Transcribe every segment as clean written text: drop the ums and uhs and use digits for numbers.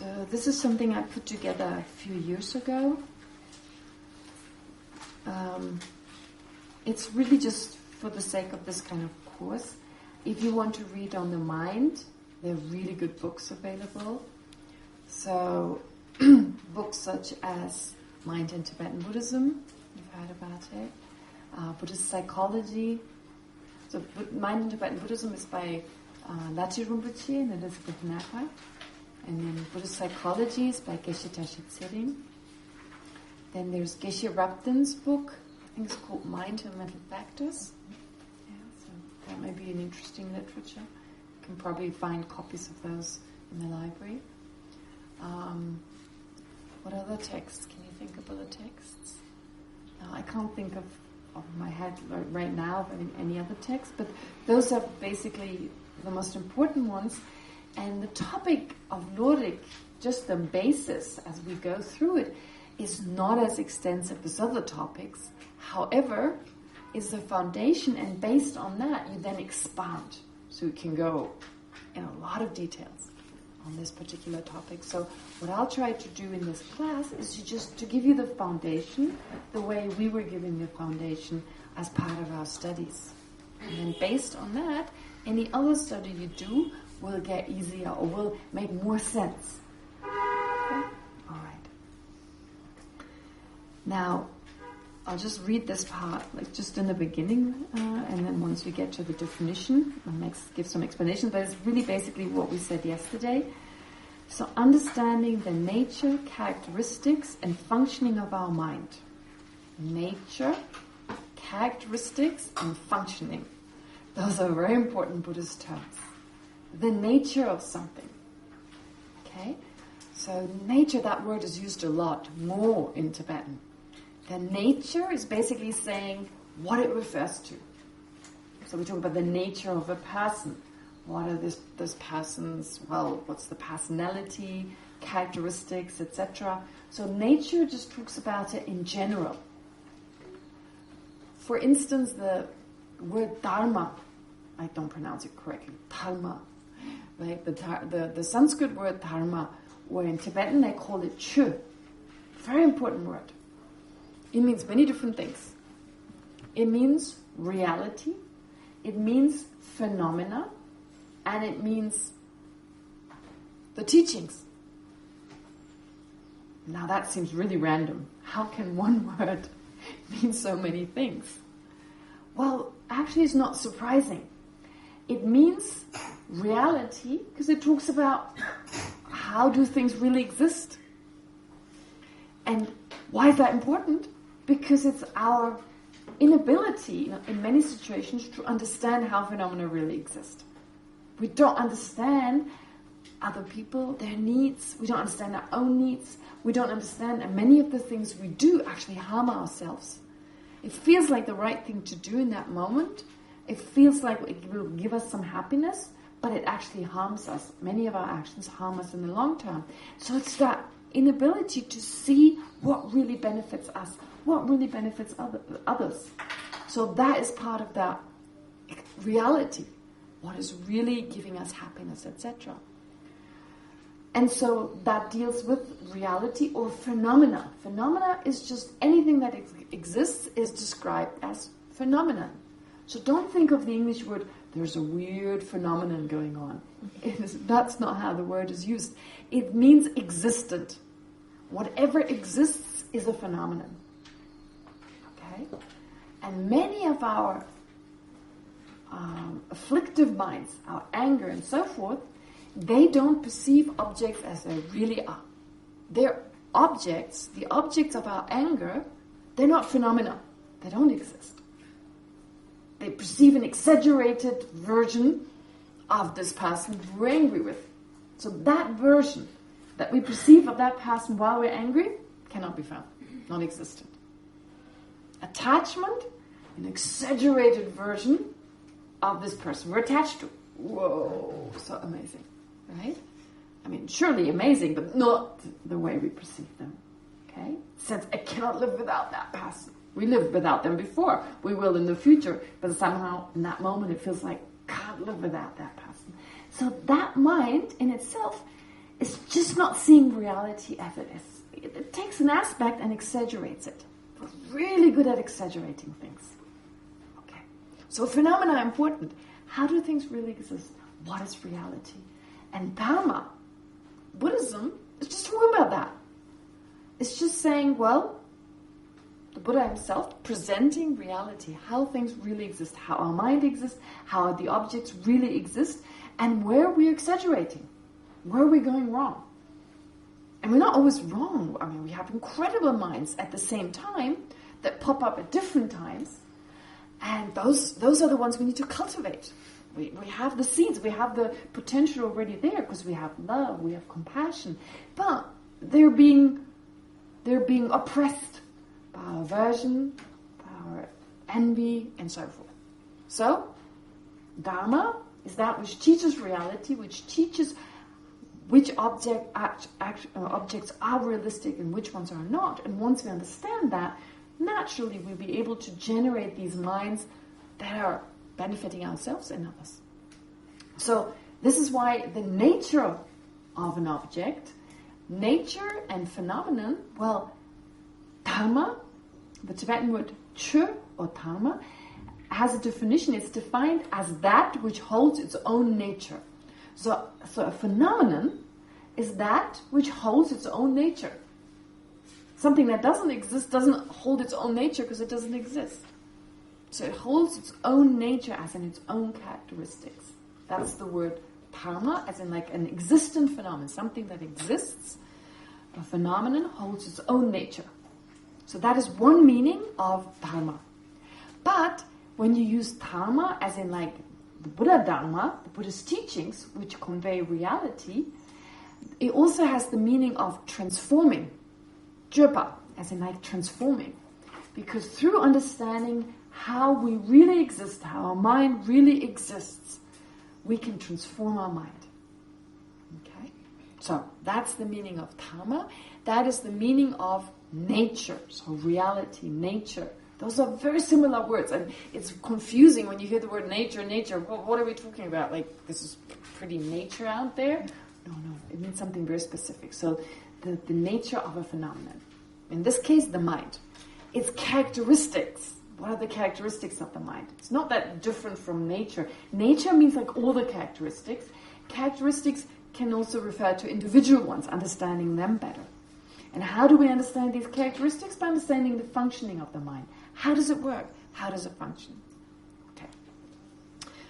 So this is something I put together a few years ago. It's really just for the sake of this kind of course. If you want to read on the mind, there are really good books available. So books such as Mind in Tibetan Buddhism, you've heard about it. Buddhist Psychology. So Mind in Tibetan Buddhism is by Lachi Rinpoche and Elizabeth Napa. And then Buddhist Psychology is by Geshe Tsering. Then there's Geshe Rabden's book. I think it's called Mind and Mental Factors. Yeah, so that may be an interesting literature. You can probably find copies of those in the library. What other texts? Can you think of other texts? I can't think of my head right now of any other text, but those are basically the most important ones. And the topic of Lorig, just the basis as we go through it, is not as extensive as other topics. However, is the foundation, and based on that, you then expand. So you can go in a lot of details on this particular topic. So what I'll try to do in this class is to give you the foundation, the way we were giving the foundation as part of our studies. And then based on that, any other study you do will get easier or will make more sense. Okay? All right. Now, I'll just read this part, like just in the beginning, and then once we get to the definition, I'll give some explanation, but it's really basically what we said yesterday. So, understanding the nature, characteristics, and functioning of our mind. Nature, characteristics, and functioning. Those are very important Buddhist terms. The nature of something. Okay? So, nature, that word is used a lot, more in Tibetan. The nature is basically saying what it refers to. So we talk about the nature of a person. What are this person's, what's the personality, characteristics, etc. So nature just talks about it in general. For instance, the word dharma, I don't pronounce it correctly, dharma. Like the Sanskrit word dharma, or in Tibetan they call it chu. Very important word. It means many different things. It means reality, it means phenomena, and it means the teachings. Now that seems really random. How can one word mean so many things? Well, actually it's not surprising. It means reality because it talks about how do things really exist. And why is that important? Because it's our inability, in many situations, to understand how phenomena really exist. We don't understand other people, their needs. We don't understand our own needs. We don't understand, and many of the things we do actually harm ourselves. It feels like the right thing to do in that moment. It feels like it will give us some happiness, but it actually harms us. Many of our actions harm us in the long term. So it's that inability to see what really benefits us, what really benefits others. So that is part of that reality, what is really giving us happiness, etc. And so that deals with reality or phenomena. Phenomena is just anything that exists is described as phenomenon. So don't think of the English word, there's a weird phenomenon going on. That's not how the word is used. It means existent. Whatever exists is a phenomenon. Okay? And many of our afflictive minds, our anger and so forth, they don't perceive objects as they really are. They're objects, the objects of our anger, they're not phenomena. They don't exist. They perceive an exaggerated version of this person we're angry with. So that version that we perceive of that person while we're angry cannot be found, non-existent. Attachment, an exaggerated version of this person we're attached to. Whoa, so amazing, right? I mean, surely amazing, but not the way we perceive them, okay? Since I cannot live without that person. We lived without them before, we will in the future, but somehow in that moment it feels like, can't live without that person. So that mind in itself is just just not seeing reality as it is. It takes an aspect and exaggerates it. We're really good at exaggerating things. Okay. So phenomena are important. How do things really exist? What is reality? And Dharma, Buddhism, is just talking about that. It's just saying, well, the Buddha himself presenting reality, how things really exist, how our mind exists, how the objects really exist, and where we're exaggerating, where we're going wrong. And we're not always wrong. I mean, we have incredible minds at the same time that pop up at different times, and those are the ones we need to cultivate. We have the seeds, we have the potential already there because we have love, we have compassion, but they're being oppressed by our aversion, by our envy, and so forth. So, Dharma is that which teaches reality, which teaches which objects are realistic and which ones are not. And once we understand that, naturally we'll be able to generate these minds that are benefiting ourselves and others. So, this is why the nature of an object, nature and phenomenon, well, Dharma, the Tibetan word Chö or Dharma, has a definition. It's defined as that which holds its own nature. So a phenomenon is that which holds its own nature. Something that doesn't exist doesn't hold its own nature because it doesn't exist. So it holds its own nature as in its own characteristics. That's the word Dharma, as in like an existent phenomenon, something that exists. A phenomenon holds its own nature. So that is one meaning of Dharma. But when you use Dharma as in like the Buddha Dharma, the Buddha's teachings, which convey reality, it also has the meaning of transforming. Jirpa, as in like transforming. Because through understanding how we really exist, how our mind really exists, we can transform our mind. Okay? So that's the meaning of Dharma. That is the meaning of nature. So reality, nature. Those are very similar words, and it's confusing when you hear the word nature. What are we talking about? Like, this is pretty nature out there? No, it means something very specific. So, the nature of a phenomenon. In this case, the mind. Its characteristics. What are the characteristics of the mind? It's not that different from nature. Nature means like all the characteristics. Characteristics can also refer to individual ones, understanding them better. And how do we understand these characteristics? By understanding the functioning of the mind. How does it work? How does it function? Okay.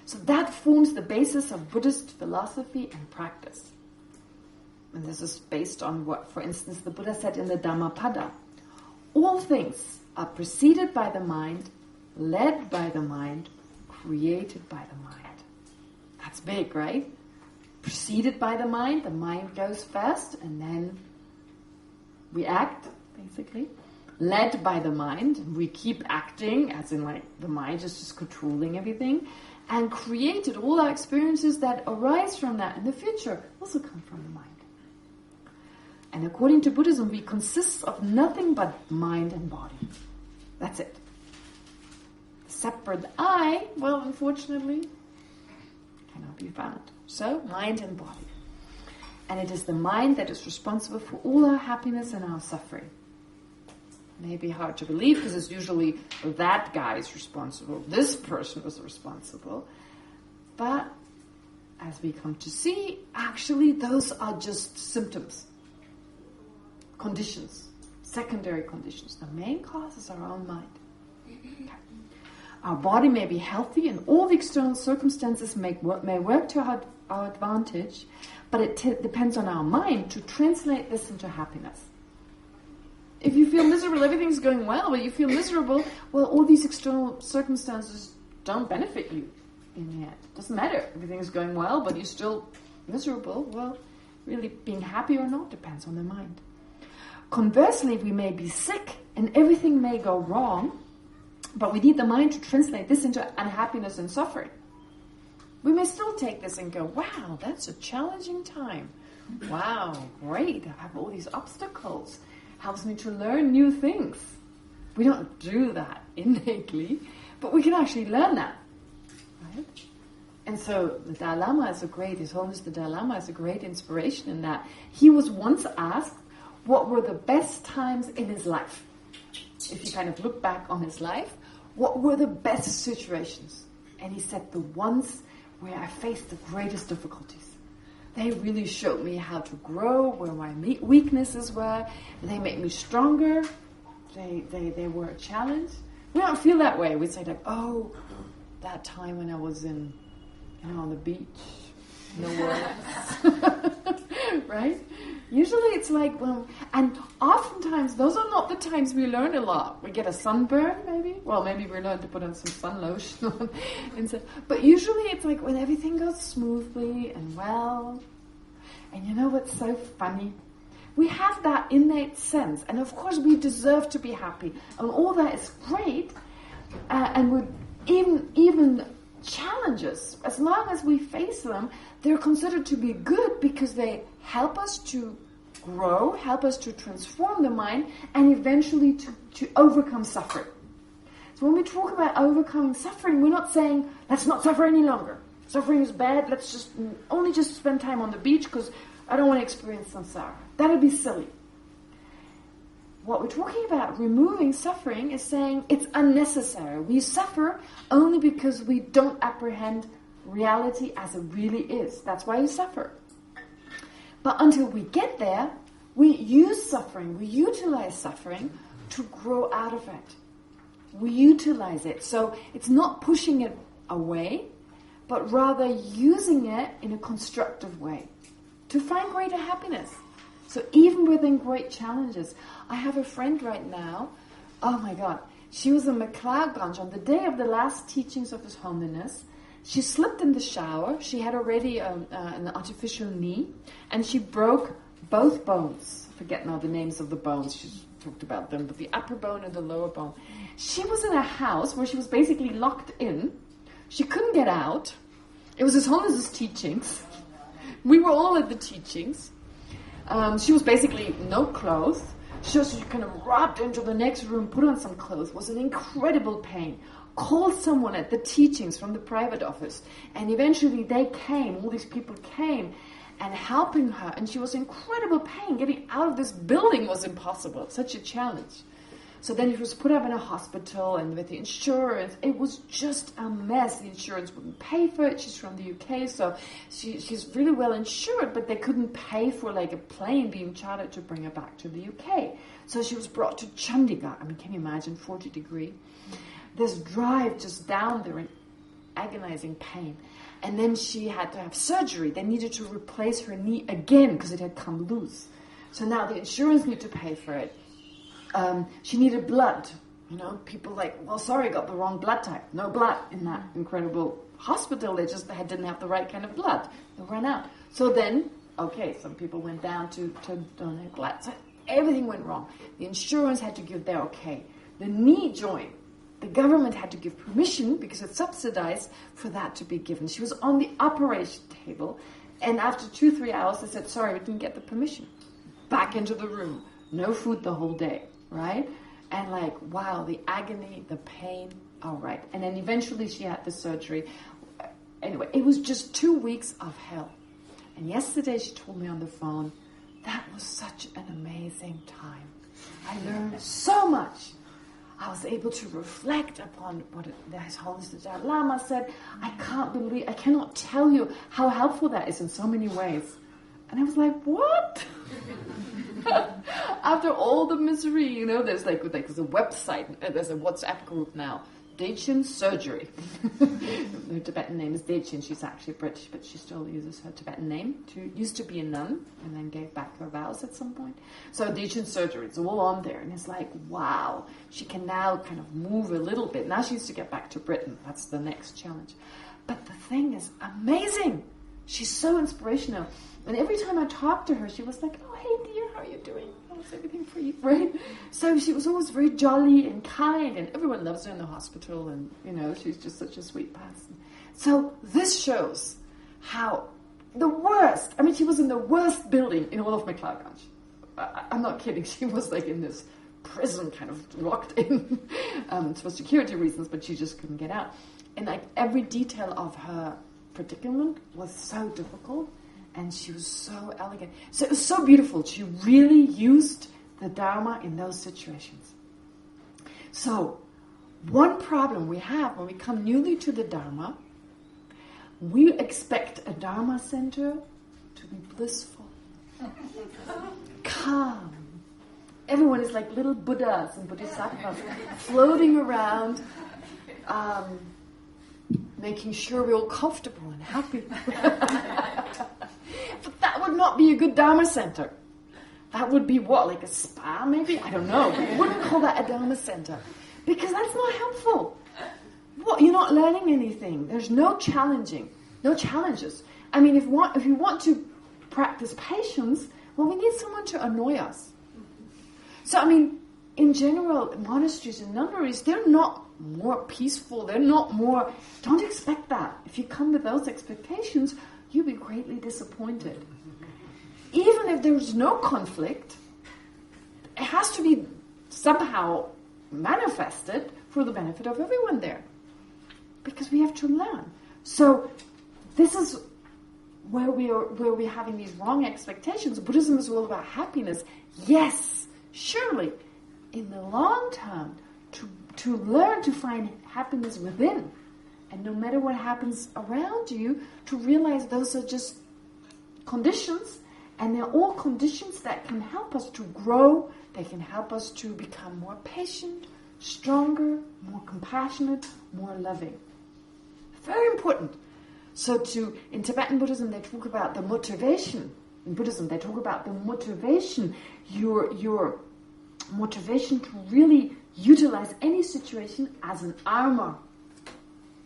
So that forms the basis of Buddhist philosophy and practice. And this is based on what, for instance, the Buddha said in the Dhammapada. All things are preceded by the mind, led by the mind, created by the mind. That's big, right? Preceded by the mind goes first, and then we act, basically. Led by the mind, we keep acting, as in like the mind is just controlling everything, and created all our experiences that arise from that in the future also come from the mind. And according to Buddhism, we consist of nothing but mind and body. That's it. Separate I, well, unfortunately, cannot be found. So, mind and body. And it is the mind that is responsible for all our happiness and our suffering. Maybe hard to believe because it's usually that guy is responsible, this person is responsible. But as we come to see, actually those are just symptoms, conditions, secondary conditions. The main cause is our own mind. Okay. Our body may be healthy and all the external circumstances may work to our advantage, but it depends on our mind to translate this into happiness. If you feel miserable, everything's going well, but you feel miserable, well, all these external circumstances don't benefit you in the end. It doesn't matter. Everything is going well, but you're still miserable. Well, really being happy or not depends on the mind. Conversely, we may be sick and everything may go wrong, but we need the mind to translate this into unhappiness and suffering. We may still take this and go, wow, that's a challenging time. Wow, great, I have all these obstacles. Helps me to learn new things. We don't do that innately, but we can actually learn that. Right? And so the Dalai Lama is His Holiness the Dalai Lama is a great inspiration in that. He was once asked what were the best times in his life. If you kind of look back on his life, what were the best situations? And he said, the ones where I faced the greatest difficulties. They really showed me how to grow, where my weaknesses were. They made me stronger. They were a challenge. We don't feel that way. We say like, oh, that time when I was on the beach, no worries. Right? Usually it's like, and oftentimes those are not the times we learn a lot. We get a sunburn, maybe. Well, maybe we learn to put on some sun lotion on. But usually it's like when everything goes smoothly and well. And you know what's so funny? We have that innate sense. And of course we deserve to be happy. And all that is great. And we even challenges, as long as we face them, they're considered to be good because they help us to grow, help us to transform the mind, and eventually to overcome suffering. So when we talk about overcoming suffering, we're not saying, let's not suffer any longer. Suffering is bad, let's just spend time on the beach because I don't want to experience samsara. That would be silly. What we're talking about, removing suffering, is saying it's unnecessary. We suffer only because we don't apprehend reality as it really is. That's why we suffer. But until we get there, we use suffering, we utilize suffering to grow out of it. We utilize it. So it's not pushing it away, but rather using it in a constructive way to find greater happiness. So even within great challenges, I have a friend right now, oh my God, she was in McLeodganj on the day of the last teachings of His Holiness. She slipped in the shower. She had already an artificial knee, and she broke both bones. I forget now the names of the bones. She talked about them, but the upper bone and the lower bone. She was in a house where she was basically locked in. She couldn't get out. It was His Holiness's teachings. We were all at the teachings. She was basically no clothes. She kind of rubbed into the next room, put on some clothes. It was an incredible pain. Called someone at the teachings from the private office. And eventually they came, all these people came and helping her. And she was in incredible pain. Getting out of this building was impossible. Such a challenge. So then she was put up in a hospital, and with the insurance, it was just a mess. The insurance wouldn't pay for it. She's from the UK, so she's really well insured, but they couldn't pay for like a plane being chartered to bring her back to the UK. So she was brought to Chandigarh. I mean, can you imagine, 40 degree? This drive just down there in agonizing pain. And then she had to have surgery. They needed to replace her knee again because it had come loose. So now the insurance needed to pay for it. She needed blood. You know, people like, well, sorry, got the wrong blood type. No blood in that incredible hospital. They just didn't have the right kind of blood. They ran out. So then, okay, some people went down to donate blood. So everything went wrong. The insurance had to give their okay. The knee joint, the government had to give permission because it's subsidized for that to be given. She was on the operation table, and after 2-3 hours, they said, sorry, we didn't get the permission. Back into the room. No food the whole day, right? And like, wow, the agony, the pain, all right. And then eventually she had the surgery. Anyway, it was just 2 weeks of hell. And yesterday she told me on the phone, that was such an amazing time. I learned so much. I was able to reflect upon what His Holiness the Dalai Lama said. I cannot tell you how helpful that is in so many ways. And I was like, what? After all the misery, you know, there's there's a website, there's a WhatsApp group now, Dechin Surgery. Her Tibetan name is Dechin. She's actually British, but she still uses her Tibetan name. She used to be a nun and then gave back her vows at some point. So Dechin Surgery, it's all on there. And it's like, wow, she can now kind of move a little bit. Now she needs to get back to Britain. That's the next challenge. But the thing is amazing. She's so inspirational. And every time I talked to her, she was like, oh, hey, dear, how are you doing? How's everything for you, right? So she was always very jolly and kind, and everyone loves her in the hospital, and, you know, she's just such a sweet person. So this shows how the worst, I mean, she was in the worst building in all of McLeodganj. I'm not kidding. She was like in this prison, kind of locked in for security reasons, but she just couldn't get out. And like every detail of her predicament was so difficult, and she was so elegant. So it was so beautiful. She really used the Dharma in those situations. So, one problem we have when we come newly to the Dharma, we expect a Dharma center to be blissful, calm. Everyone is like little Buddhas and Bodhisattvas floating around, making sure we're all comfortable and happy. But that would not be a good Dharma center. That would be what, like a spa maybe? I don't know. We wouldn't call that a Dharma center. Because that's not helpful. What? You're not learning anything. There's no challenging, no challenges. I mean, if you want to practice patience, well, we need someone to annoy us. So, I mean, in general, monasteries and nunneries, they're not more peaceful. They're not more... Don't expect that. If you come with those expectations, you'll be greatly disappointed. Even if there's no conflict, it has to be somehow manifested for the benefit of everyone there. Because we have to learn. So, this is where we're having these wrong expectations. Buddhism is all about happiness. Yes, surely, in the long term, to learn to find happiness within, and no matter what happens around you, to realize those are just conditions, and they're all conditions that can help us to grow, they can help us to become more patient, stronger, more compassionate, more loving. Very important. So in Tibetan Buddhism, they talk about the motivation. In Buddhism, they talk about the motivation, your motivation to really utilize any situation as an armor.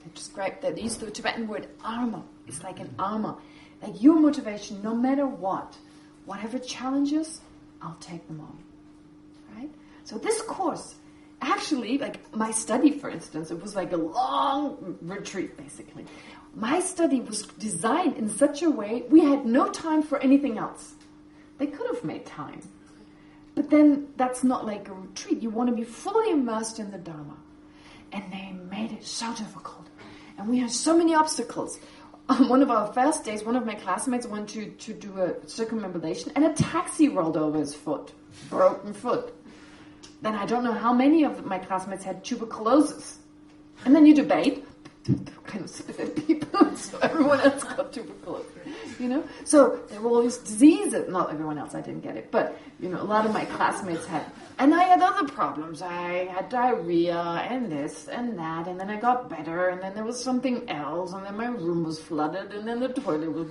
They describe that. They use the Tibetan word armor. It's like an armor. Like your motivation, no matter what, whatever challenges, I'll take them on. Right? So this course, actually, like my study, for instance, it was like a long retreat, basically. My study was designed in such a way, we had no time for anything else. They could have made time. But then that's not like a retreat. You want to be fully immersed in the Dharma. And they made it so difficult. And we had so many obstacles. On one of our first days, one of my classmates went to do a circumambulation, and a taxi rolled over his foot. Broken foot. Then I don't know how many of my classmates had tuberculosis. And then you debate, kind of spit people, so everyone else got tuberculosis, So there were all these diseases. Not everyone else, I didn't get it, but a lot of my classmates had. And I had other problems. I had diarrhea and this and that, and then I got better, and then there was something else, and then my room was flooded, and then the toilet was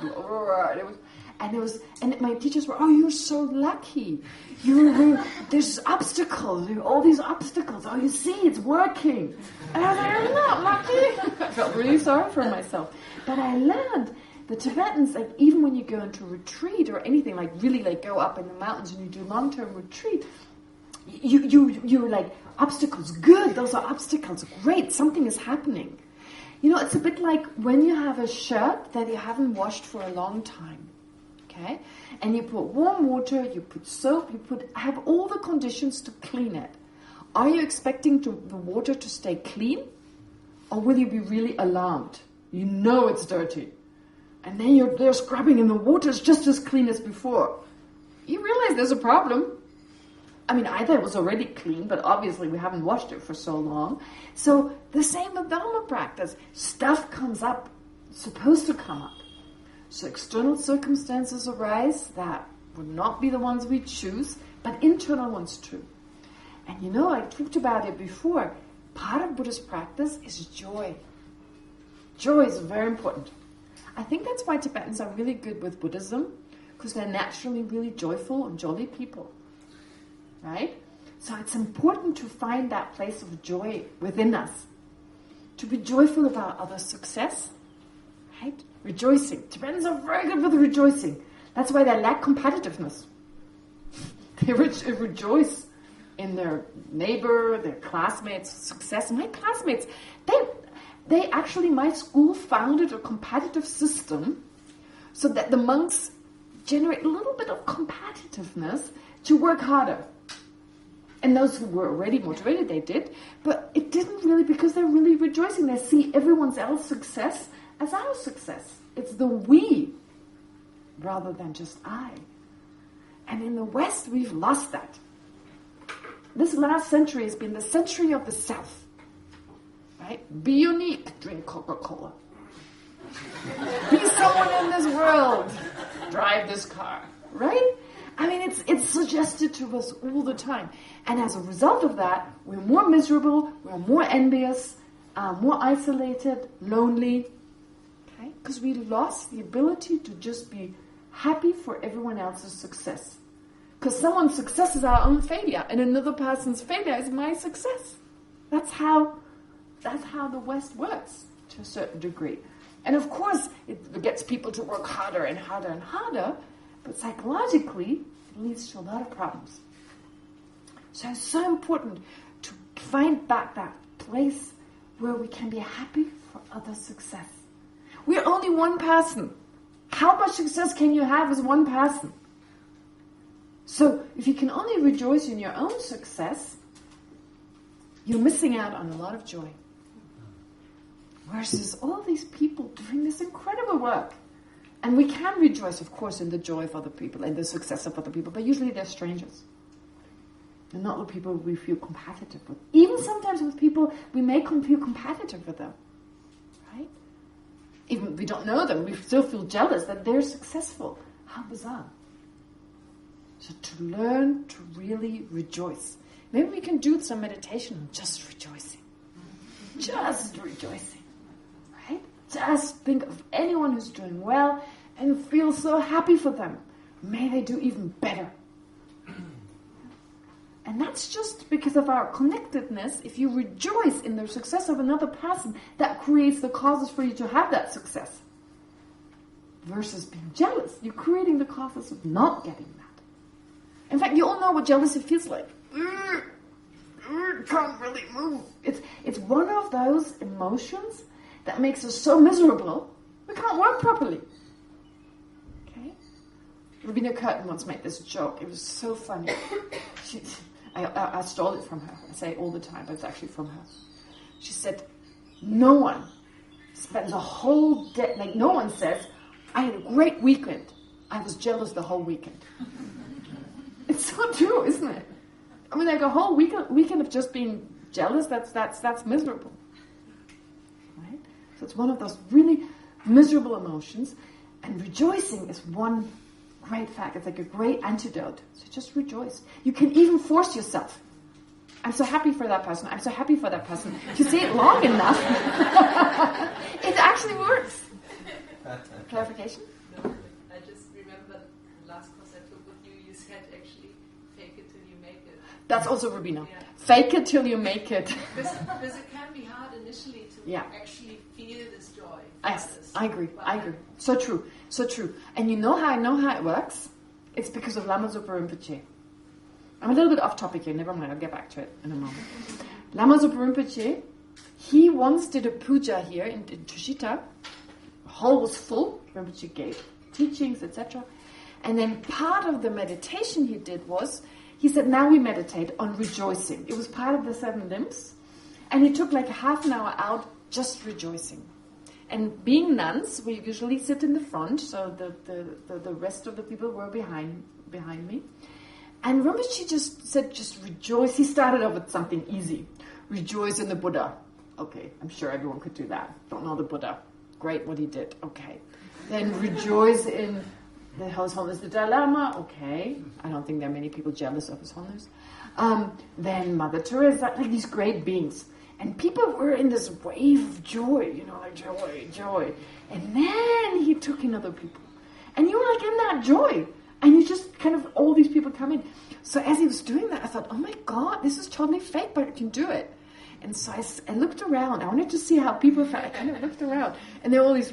and my teachers were, oh, you're so lucky. There's obstacles, all these obstacles. Oh, you see, it's working. And I was like, I'm not lucky. I felt really sorry for myself. But I learned the Tibetans, like even when you go into retreat or anything, like really like go up in the mountains and you do long-term retreat, you're like, obstacles, good, those are obstacles, great, something is happening. It's a bit like when you have a shirt that you haven't washed for a long time. Okay? And you put warm water, you put soap, have all the conditions to clean it. Are you expecting the water to stay clean? Or will you be really alarmed? You know it's dirty. And then you're there scrubbing and the water is just as clean as before. You realize there's a problem. I mean, either it was already clean, but obviously we haven't washed it for so long. So the same with Dharma practice. Stuff comes up, supposed to come up. So external circumstances arise that would not be the ones we choose, but internal ones too. And I talked about it before. Part of Buddhist practice is joy. Joy is very important. I think that's why Tibetans are really good with Buddhism, because they're naturally really joyful and jolly people. Right? So it's important to find that place of joy within us. To be joyful about others' success. Right? Rejoicing. Tibetans are very good with rejoicing. That's why they lack competitiveness. They rejoice in their neighbor, their classmates' success. My classmates, they actually, my school founded a competitive system so that the monks generate a little bit of competitiveness to work harder. And those who were already motivated, they did. But it didn't really, because they're really rejoicing. They see everyone else's success as our success. It's the we rather than just I. And in the West, we've lost that. This last century has been the century of the self. Right? Be unique, drink Coca-Cola. Be someone in this world, drive this car. Right? I mean, it's suggested to us all the time. And as a result of that, we're more miserable, we're more envious, more isolated, lonely. Okay? Because we lost the ability to just be happy for everyone else's success. Because someone's success is our own failure, and another person's failure is my success. That's how the West works, to a certain degree. And of course, it gets people to work harder and harder and harder, but psychologically, it leads to a lot of problems. So it's so important to find back that place where we can be happy for others' success. We're only one person. How much success can you have as one person? So if you can only rejoice in your own success, you're missing out on a lot of joy. Versus all these people doing this incredible work. And we can rejoice, of course, in the joy of other people and the success of other people, but usually they're strangers. They're not the people we feel competitive with. Even sometimes with people, we may feel competitive with them. Right? Even if we don't know them, we still feel jealous that they're successful. How bizarre. So to learn to really rejoice. Maybe we can do some meditation on just rejoicing. Just rejoicing. Right? Just think of anyone who's doing well and feel so happy for them. May they do even better. And that's just because of our connectedness. If you rejoice in the success of another person, that creates the causes for you to have that success. Versus being jealous, you're creating the causes of not getting that. In fact, you all know what jealousy feels like. Can't really move. It's one of those emotions that makes us so miserable, we can't work properly. Okay? Rabina Curtin once made this joke. It was so funny. I stole it from her. I say it all the time, but it's actually from her. She said, no one spends a whole day, like no one says, I had a great weekend. I was jealous the whole weekend. It's so true, isn't it? I mean, like a whole weekend of just being jealous, that's miserable. Right? So it's one of those really miserable emotions, and rejoicing is one great fact. It's like a great antidote. So just rejoice. You can even force yourself. I'm so happy for that person. I'm so happy for that person. If you say it long enough, it actually works. Clarification? No, I just remember the last course I took with you, you said actually, fake it till you make it. That's also Rubina. Yeah. Fake it till you make it. Because it can be hard initially to actually feel this joy. Yes, I agree. So true. So true. And you know how I know how it works? It's because of Lama Zopa Rinpoche. I'm a little bit off topic here. Never mind. I'll get back to it in a moment. Lama Zopa Rinpoche, he once did a puja here in Tushita. The hall was full. Rinpoche gave teachings, etc. And then part of the meditation he did was, he said, now we meditate on rejoicing. It was part of the 7 limbs. And he took like half an hour out just rejoicing. And being nuns, we usually sit in the front, so the rest of the people were behind me. And Rinpoche just said, just rejoice. He started off with something easy. Rejoice in the Buddha. Okay, I'm sure everyone could do that. Don't know the Buddha. Great what he did. Okay. Then rejoice in the His Holiness the Dalai Lama. Okay. I don't think there are many people jealous of His Holiness. Then Mother Teresa, like these great beings. And people were in this wave of joy, like joy. And then he took in other people. And you were like in that joy. And you just kind of, all these people come in. So as he was doing that, I thought, oh my God, this is totally fake, but I can do it. And so I looked around. I wanted to see how people felt. I kind of looked around. And there were all these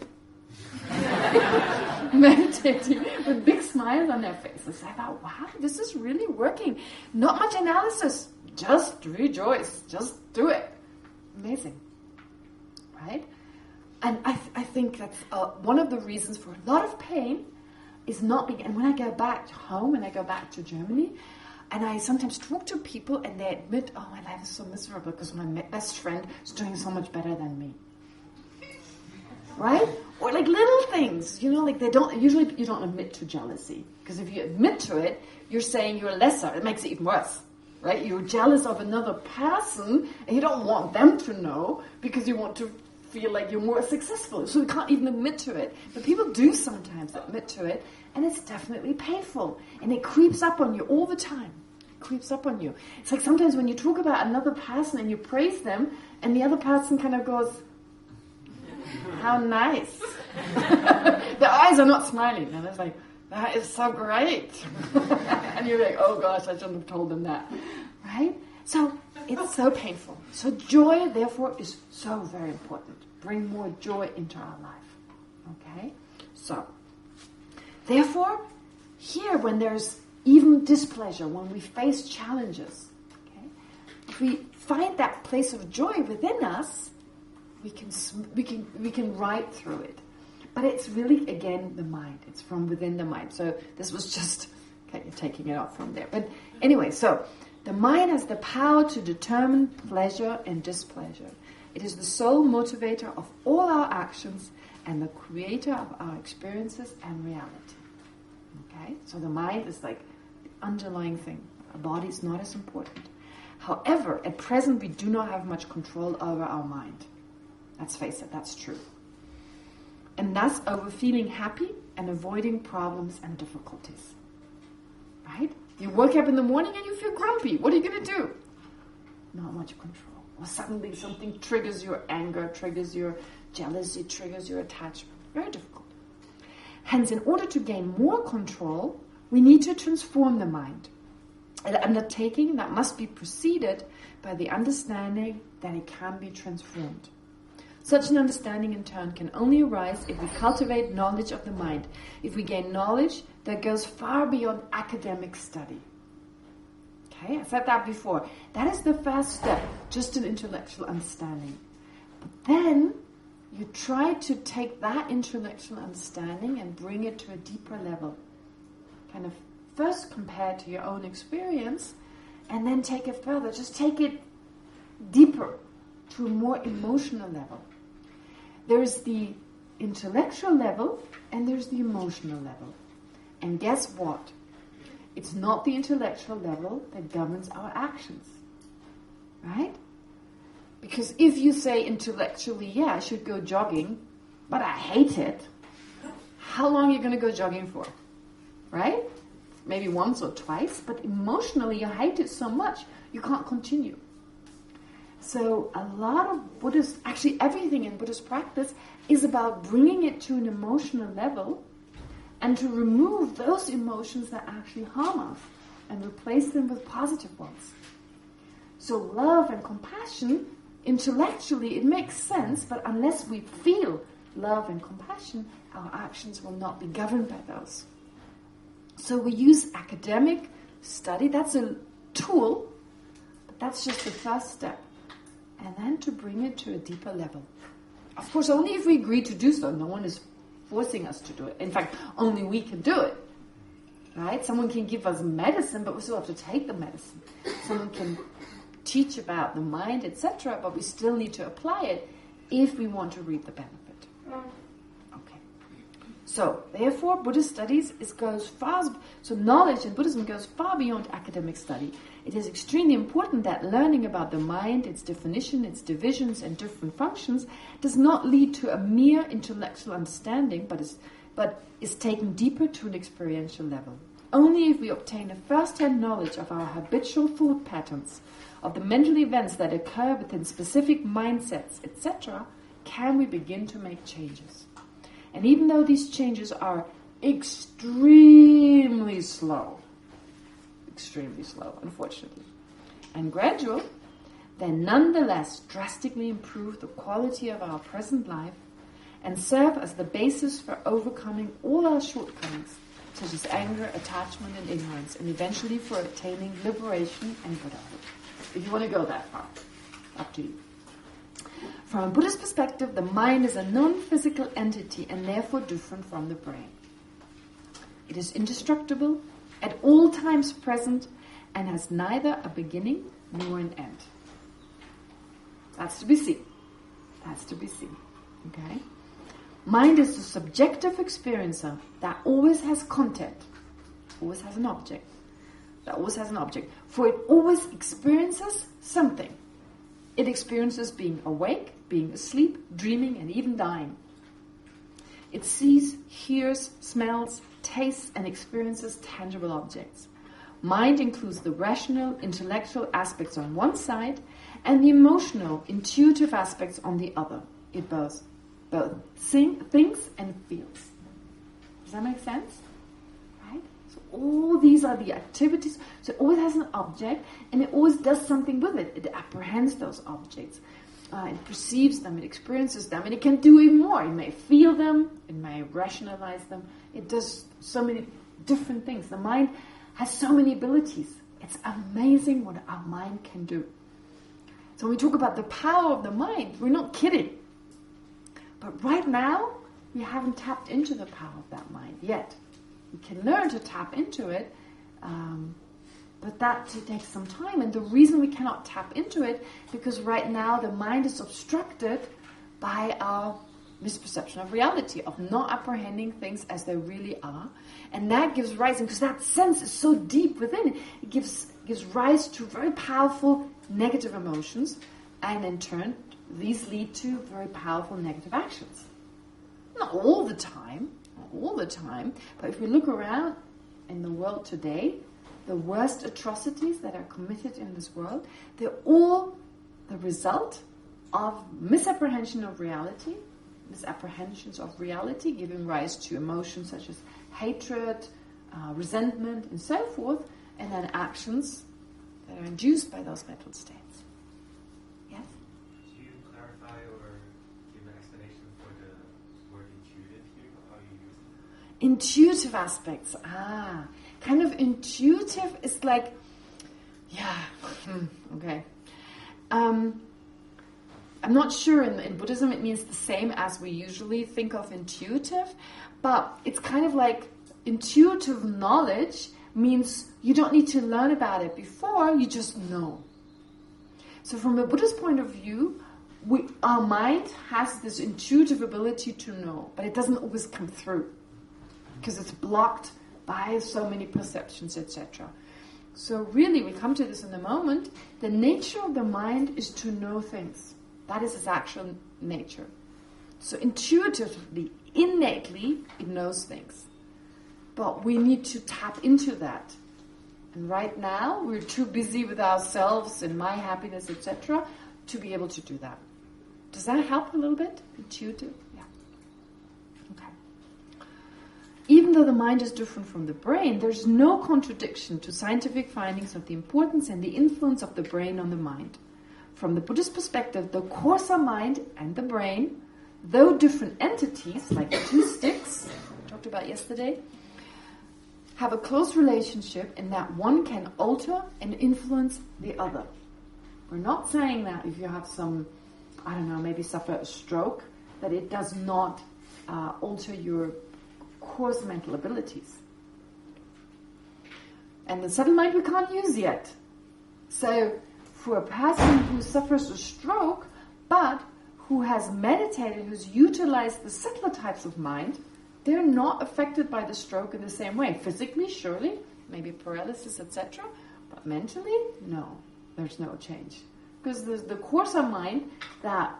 meditating with big smiles on their faces. I thought, wow, this is really working. Not much analysis. Just rejoice. Just do it. Amazing. Right? And I think that's one of the reasons for a lot of pain is not being... And when I go back home, and I go back to Germany, and I sometimes talk to people and they admit, oh, my life is so miserable because my best friend is doing so much better than me. right? Or like little things, like usually you don't admit to jealousy. Because if you admit to it, you're saying you're lesser. It makes it even worse, right? You're jealous of another person and you don't want them to know because you want to feel like you're more successful. So you can't even admit to it. But people do sometimes admit to it, and it's definitely painful. And it creeps up on you all the time. It creeps up on you. It's like sometimes when you talk about another person and you praise them, and the other person kind of goes, how nice. The eyes are not smiling. And it's like, that is so great. And you're like, oh gosh, I shouldn't have told them that. Right? So it's so painful. So joy, therefore, is so very important. Bring more joy into our life. Okay? So, therefore, here when there's even displeasure, when we face challenges, okay, if we find that place of joy within us, we can ride through it. But it's really, again, the mind. It's from within the mind. So this was just, okay, you're taking it off from there. But anyway, so the mind has the power to determine pleasure and displeasure. It is the sole motivator of all our actions and the creator of our experiences and reality. Okay? So the mind is like the underlying thing. Our body is not as important. However, at present we do not have much control over our mind. Let's face it, that's true. And thus over feeling happy and avoiding problems and difficulties. Right? You wake up in the morning and you feel grumpy. What are you going to do? Not much control. Or suddenly something triggers your anger, triggers your jealousy, triggers your attachment. Very difficult. Hence, in order to gain more control, we need to transform the mind. An undertaking that must be preceded by the understanding that it can be transformed. Such an understanding, in turn, can only arise if we cultivate knowledge of the mind, if we gain knowledge that goes far beyond academic study. Okay, I said that before. That is the first step, just an intellectual understanding. But then you try to take that intellectual understanding and bring it to a deeper level. Kind of first compare to your own experience, and then take it further. Just take it deeper, to a more emotional level. There's the intellectual level and there's the emotional level. And guess what? It's not the intellectual level that governs our actions. Right? Because if you say intellectually, yeah, I should go jogging, but I hate it, how long are you going to go jogging for? Right? Maybe once or twice, but emotionally you hate it so much, you can't continue. So a lot of Buddhist, actually everything in Buddhist practice is about bringing it to an emotional level and to remove those emotions that actually harm us and replace them with positive ones. So love and compassion, intellectually it makes sense, but unless we feel love and compassion, our actions will not be governed by those. So we use academic study, that's a tool, but that's just the first step. And then to bring it to a deeper level. Of course, only if we agree to do so. No one is forcing us to do it. In fact, only we can do it. Right? Someone can give us medicine, but we still have to take the medicine. Someone can teach about the mind, etc., but we still need to apply it if we want to reap the benefit. Okay. So, therefore, Buddhist studies so knowledge in Buddhism goes far beyond academic study. It is extremely important that learning about the mind, its definition, its divisions and different functions does not lead to a mere intellectual understanding, but is taken deeper to an experiential level. Only if we obtain a first-hand knowledge of our habitual thought patterns, of the mental events that occur within specific mindsets, etc., can we begin to make changes. And even though these changes are extremely slow, unfortunately, and gradual, they nonetheless drastically improve the quality of our present life and serve as the basis for overcoming all our shortcomings, such as anger, attachment, and ignorance, and eventually for attaining liberation and Buddhahood. If you want to go that far, up to you. From a Buddhist perspective, the mind is a non-physical entity and therefore different from the brain. It is indestructible, at all times present, and has neither a beginning nor an end. That's to be seen. Okay? Mind is the subjective experiencer that always has content, always has an object, for it always experiences something. It experiences being awake, being asleep, dreaming, and even dying. It sees, hears, smells, tastes, and experiences tangible objects. Mind includes the rational, intellectual aspects on one side and the emotional, intuitive aspects on the other. It both thinks and feels. Does that make sense? Right? So all these are the activities. So it always has an object and it always does something with it. It apprehends those objects. It perceives them, it experiences them, and it can do even more. It may feel them, it may rationalize them. It does so many different things. The mind has so many abilities. It's amazing what our mind can do. So when we talk about the power of the mind, we're not kidding. But right now, we haven't tapped into the power of that mind yet. We can learn to tap into it, but that takes some time. And the reason we cannot tap into it, because right now the mind is obstructed by our misperception of reality, of not apprehending things as they really are. And that gives rise, because that sense is so deep within, it gives rise to very powerful negative emotions, and in turn, these lead to very powerful negative actions. Not all the time, but if we look around in the world today, the worst atrocities that are committed in this world, they're all the result of misapprehensions of reality, giving rise to emotions such as hatred, resentment, and so forth, and then actions that are induced by those mental states. Yes? Could you clarify or give an explanation for the word intuitive here, how you use it? Intuitive aspects. Kind of intuitive is like, okay. I'm not sure in Buddhism it means the same as we usually think of intuitive, but it's kind of like intuitive knowledge means you don't need to learn about it before, you just know. So from a Buddhist point of view, our mind has this intuitive ability to know, but it doesn't always come through because it's blocked by so many perceptions, etc. So really, we come to this in a moment, the nature of the mind is to know things. That is its actual nature. So intuitively, innately, it knows things. But we need to tap into that. And right now, we're too busy with ourselves and my happiness, etc., to be able to do that. Does that help a little bit? Intuitive? Yeah. Okay. Even though the mind is different from the brain, there's no contradiction to scientific findings of the importance and the influence of the brain on the mind. From the Buddhist perspective, the coarser mind and the brain, though different entities, like the two sticks we talked about yesterday, have a close relationship in that one can alter and influence the other. We're not saying that if you have some, maybe suffer a stroke, that it does not alter your coarse mental abilities. And the subtle mind we can't use yet. So for a person who suffers a stroke, but who has meditated, who's utilized the subtler types of mind, they're not affected by the stroke in the same way. Physically, surely, maybe paralysis, etc. But mentally, no, there's no change. Because the coarser mind that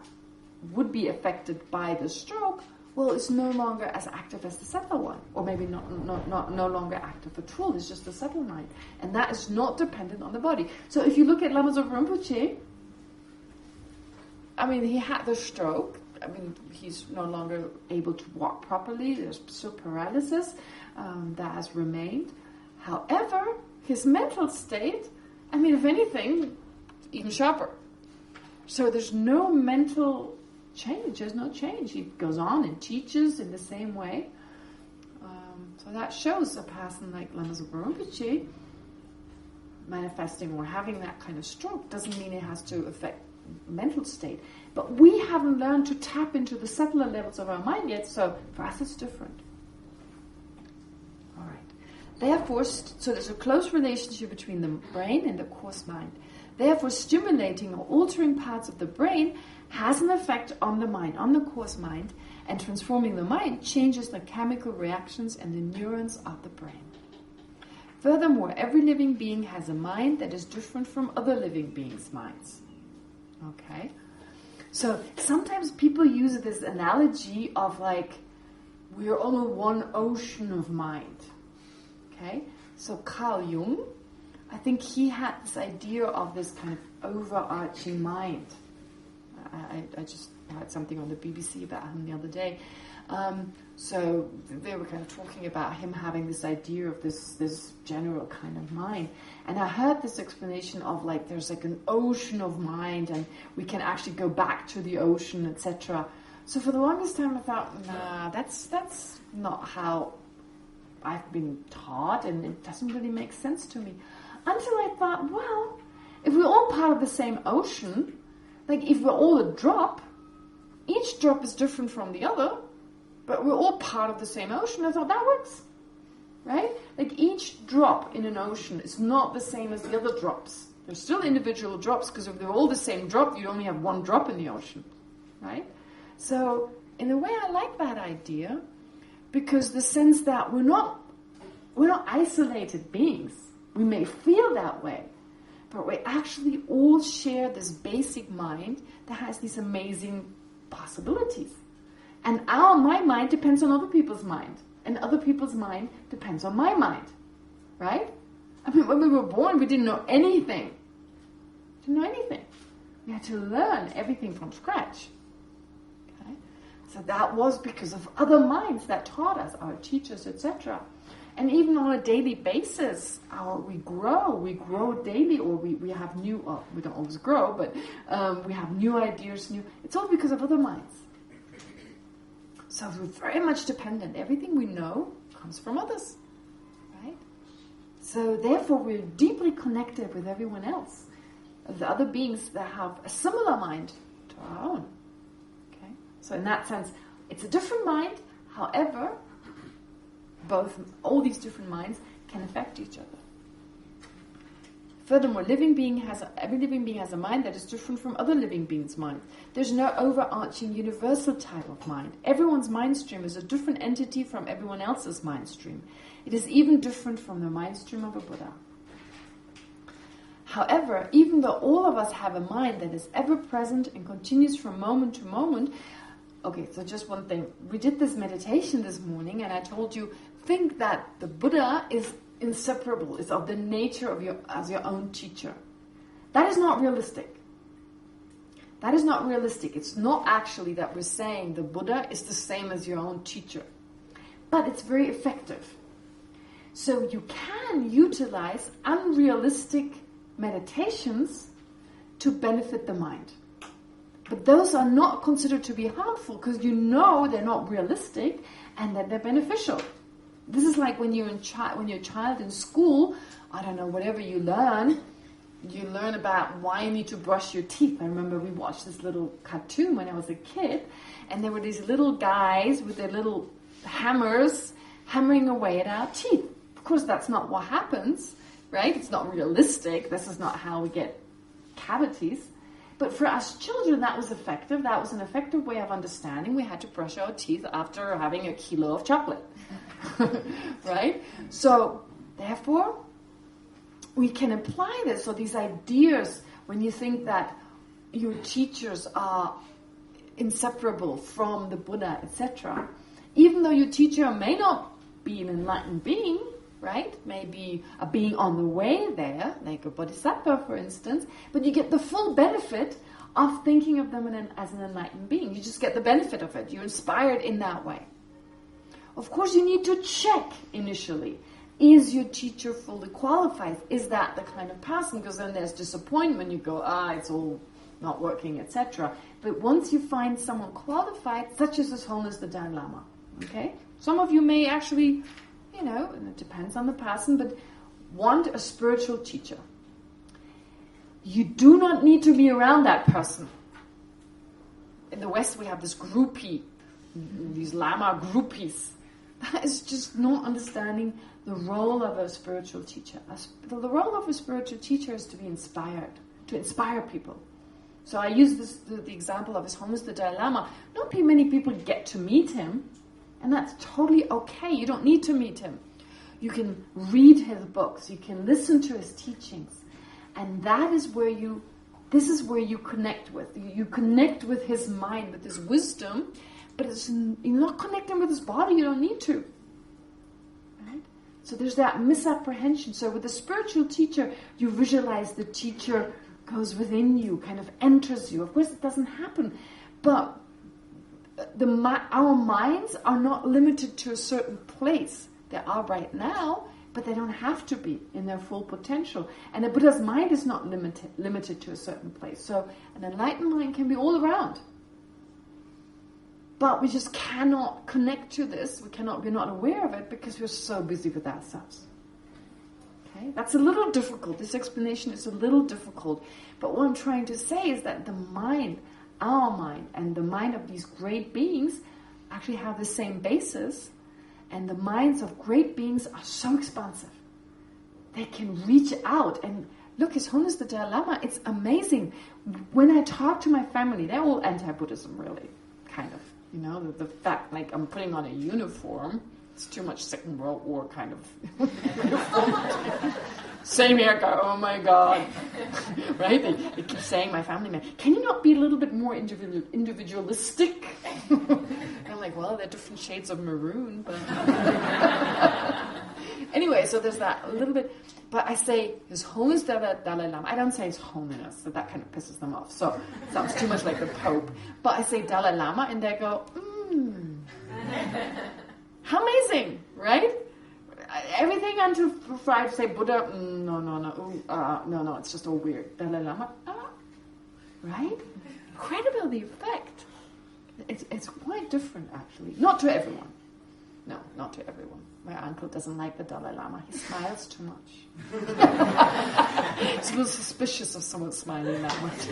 would be affected by the stroke, well, it's no longer as active as the subtle one. Or maybe no longer active at all. It's just the subtle mind. And that is not dependent on the body. So if you look at Lama Zopa Rinpoche, he had the stroke. He's no longer able to walk properly. There's still paralysis that has remained. However, his mental state, if anything, even sharper. So there's no mental change. There's no change. He goes on and teaches in the same way. So that shows a person like Lama Zopa Rinpoche manifesting or having that kind of stroke doesn't mean it has to affect mental state. But we haven't learned to tap into the subtler levels of our mind yet, so for us it's different. All right. Therefore, so there's a close relationship between the brain and the coarse mind. Therefore, stimulating or altering parts of the brain has an effect on the mind, on the coarse mind, And transforming the mind changes the chemical reactions and the neurons of the brain. Furthermore, every living being has a mind that is different from other living beings' minds. Okay? So sometimes people use this analogy of like, we're all in one ocean of mind. Okay? So Carl Jung, I think he had this idea of this kind of overarching mind. I just heard something on the BBC about him the other day. So they were kind of talking about him having this idea of this general kind of mind. And I heard this explanation of like there's like an ocean of mind and we can actually go back to the ocean, etc. So for the longest time I thought, nah, that's not how I've been taught, and it doesn't really make sense to me. Until I thought, well, if we're all part of the same ocean, like if we're all a drop, each drop is different from the other, but we're all part of the same ocean. I thought that works, right? Like each drop in an ocean is not the same as the other drops. There's still individual drops, because if they're all the same drop, you only have one drop in the ocean, right? So in a way I like that idea, because the sense that we're not isolated beings. We may feel that way, but we actually all share this basic mind that has these amazing possibilities. And my mind depends on other people's mind. And other people's mind depends on my mind. Right? I mean, when we were born, we didn't know anything. We had to learn everything from scratch. Okay? So that was because of other minds that taught us, our teachers, etc. And even on a daily basis, we grow daily, or we have new, we don't always grow, but we have new ideas, it's all because of other minds. So we're very much dependent. Everything we know comes from others, right? So therefore we're deeply connected with everyone else, the other beings that have a similar mind to our own. Okay? So in that sense, it's a different mind, however, all these different minds can affect each other. Furthermore, every living being has a mind that is different from other living beings' minds. There's no overarching universal type of mind. Everyone's mind stream is a different entity from everyone else's mind stream. It is even different from the mind stream of a Buddha. However, even though all of us have a mind that is ever present and continues from moment to moment. Okay, so just one thing. We did this meditation this morning, and I told you, think that the Buddha is inseparable, is of the nature of as your own teacher. That is not realistic. It's not actually that we're saying the Buddha is the same as your own teacher. But it's very effective. So you can utilize unrealistic meditations to benefit the mind. But those are not considered to be harmful, because you know they're not realistic and that they're beneficial. This is like when you're a child in school, I don't know, whatever you learn about why you need to brush your teeth. I remember we watched this little cartoon when I was a kid, and there were these little guys with their little hammers hammering away at our teeth. Of course, that's not what happens, right? It's not realistic. This is not how we get cavities. But for us children, that was effective. That was an effective way of understanding. We had to brush our teeth after having a kilo of chocolate. Right? So, therefore, we can apply this. So these ideas, when you think that your teachers are inseparable from the Buddha, etc., even though your teacher may not be an enlightened being, right? Maybe a being on the way there, like a bodhisattva, for instance, but you get the full benefit of thinking of them as an enlightened being. You just get the benefit of it. You're inspired in that way. Of course, you need to check initially. Is your teacher fully qualified? Is that the kind of person? Because then there's disappointment. You go, it's all not working, etc. But once you find someone qualified, such as His Holiness the Dalai Lama, okay? Some of you may actually, and it depends on the person, but want a spiritual teacher. You do not need to be around that person. In the West, we have this groupie, these Lama groupies. That is just not understanding the role of a spiritual teacher. The role of a spiritual teacher is to be inspired, to inspire people. So I use the example of His Holiness the Dalai Lama. Not many people get to meet him, and that's totally okay. You don't need to meet him. You can read his books. You can listen to his teachings. And this is where you connect with. You connect with his mind, with his wisdom, but you're not connecting with his body. You don't need to. Right? So there's that misapprehension. So with a spiritual teacher, you visualize the teacher goes within you, kind of enters you. Of course, it doesn't happen. But our minds are not limited to a certain place. They are right now, but they don't have to be in their full potential. And the Buddha's mind is not limited to a certain place. So an enlightened mind can be all around. But we just cannot connect to this. We're not aware of it because we're so busy with ourselves. Okay? That's a little difficult. This explanation is a little difficult. But what I'm trying to say is that the mind, our mind, and the mind of these great beings actually have the same basis. And the minds of great beings are so expansive. They can reach out. And look, His Holiness the Dalai Lama, it's amazing. When I talk to my family, they're all anti-Buddhism, really. Kind of. You know, the fact, like, I'm putting on a uniform. It's too much Second World War kind of uniform. Same haircut, oh my God. Right? They keep saying, my family man, can you not be a little bit more individualistic? I'm like, well, they're different shades of maroon, but... Anyway, so there's that a little bit... But I say, His Holiness Dalai Lama. I don't say His Holiness, so that kind of pisses them off. So it sounds too much like the Pope. But I say Dalai Lama, and they go, How amazing, right? Everything until Friday say Buddha, no, it's just all weird. Dalai Lama, right? Incredible, the effect. It's quite different, actually. Not to everyone. No, not to everyone. My uncle doesn't like the Dalai Lama. He smiles too much. He's a little suspicious of someone smiling that much.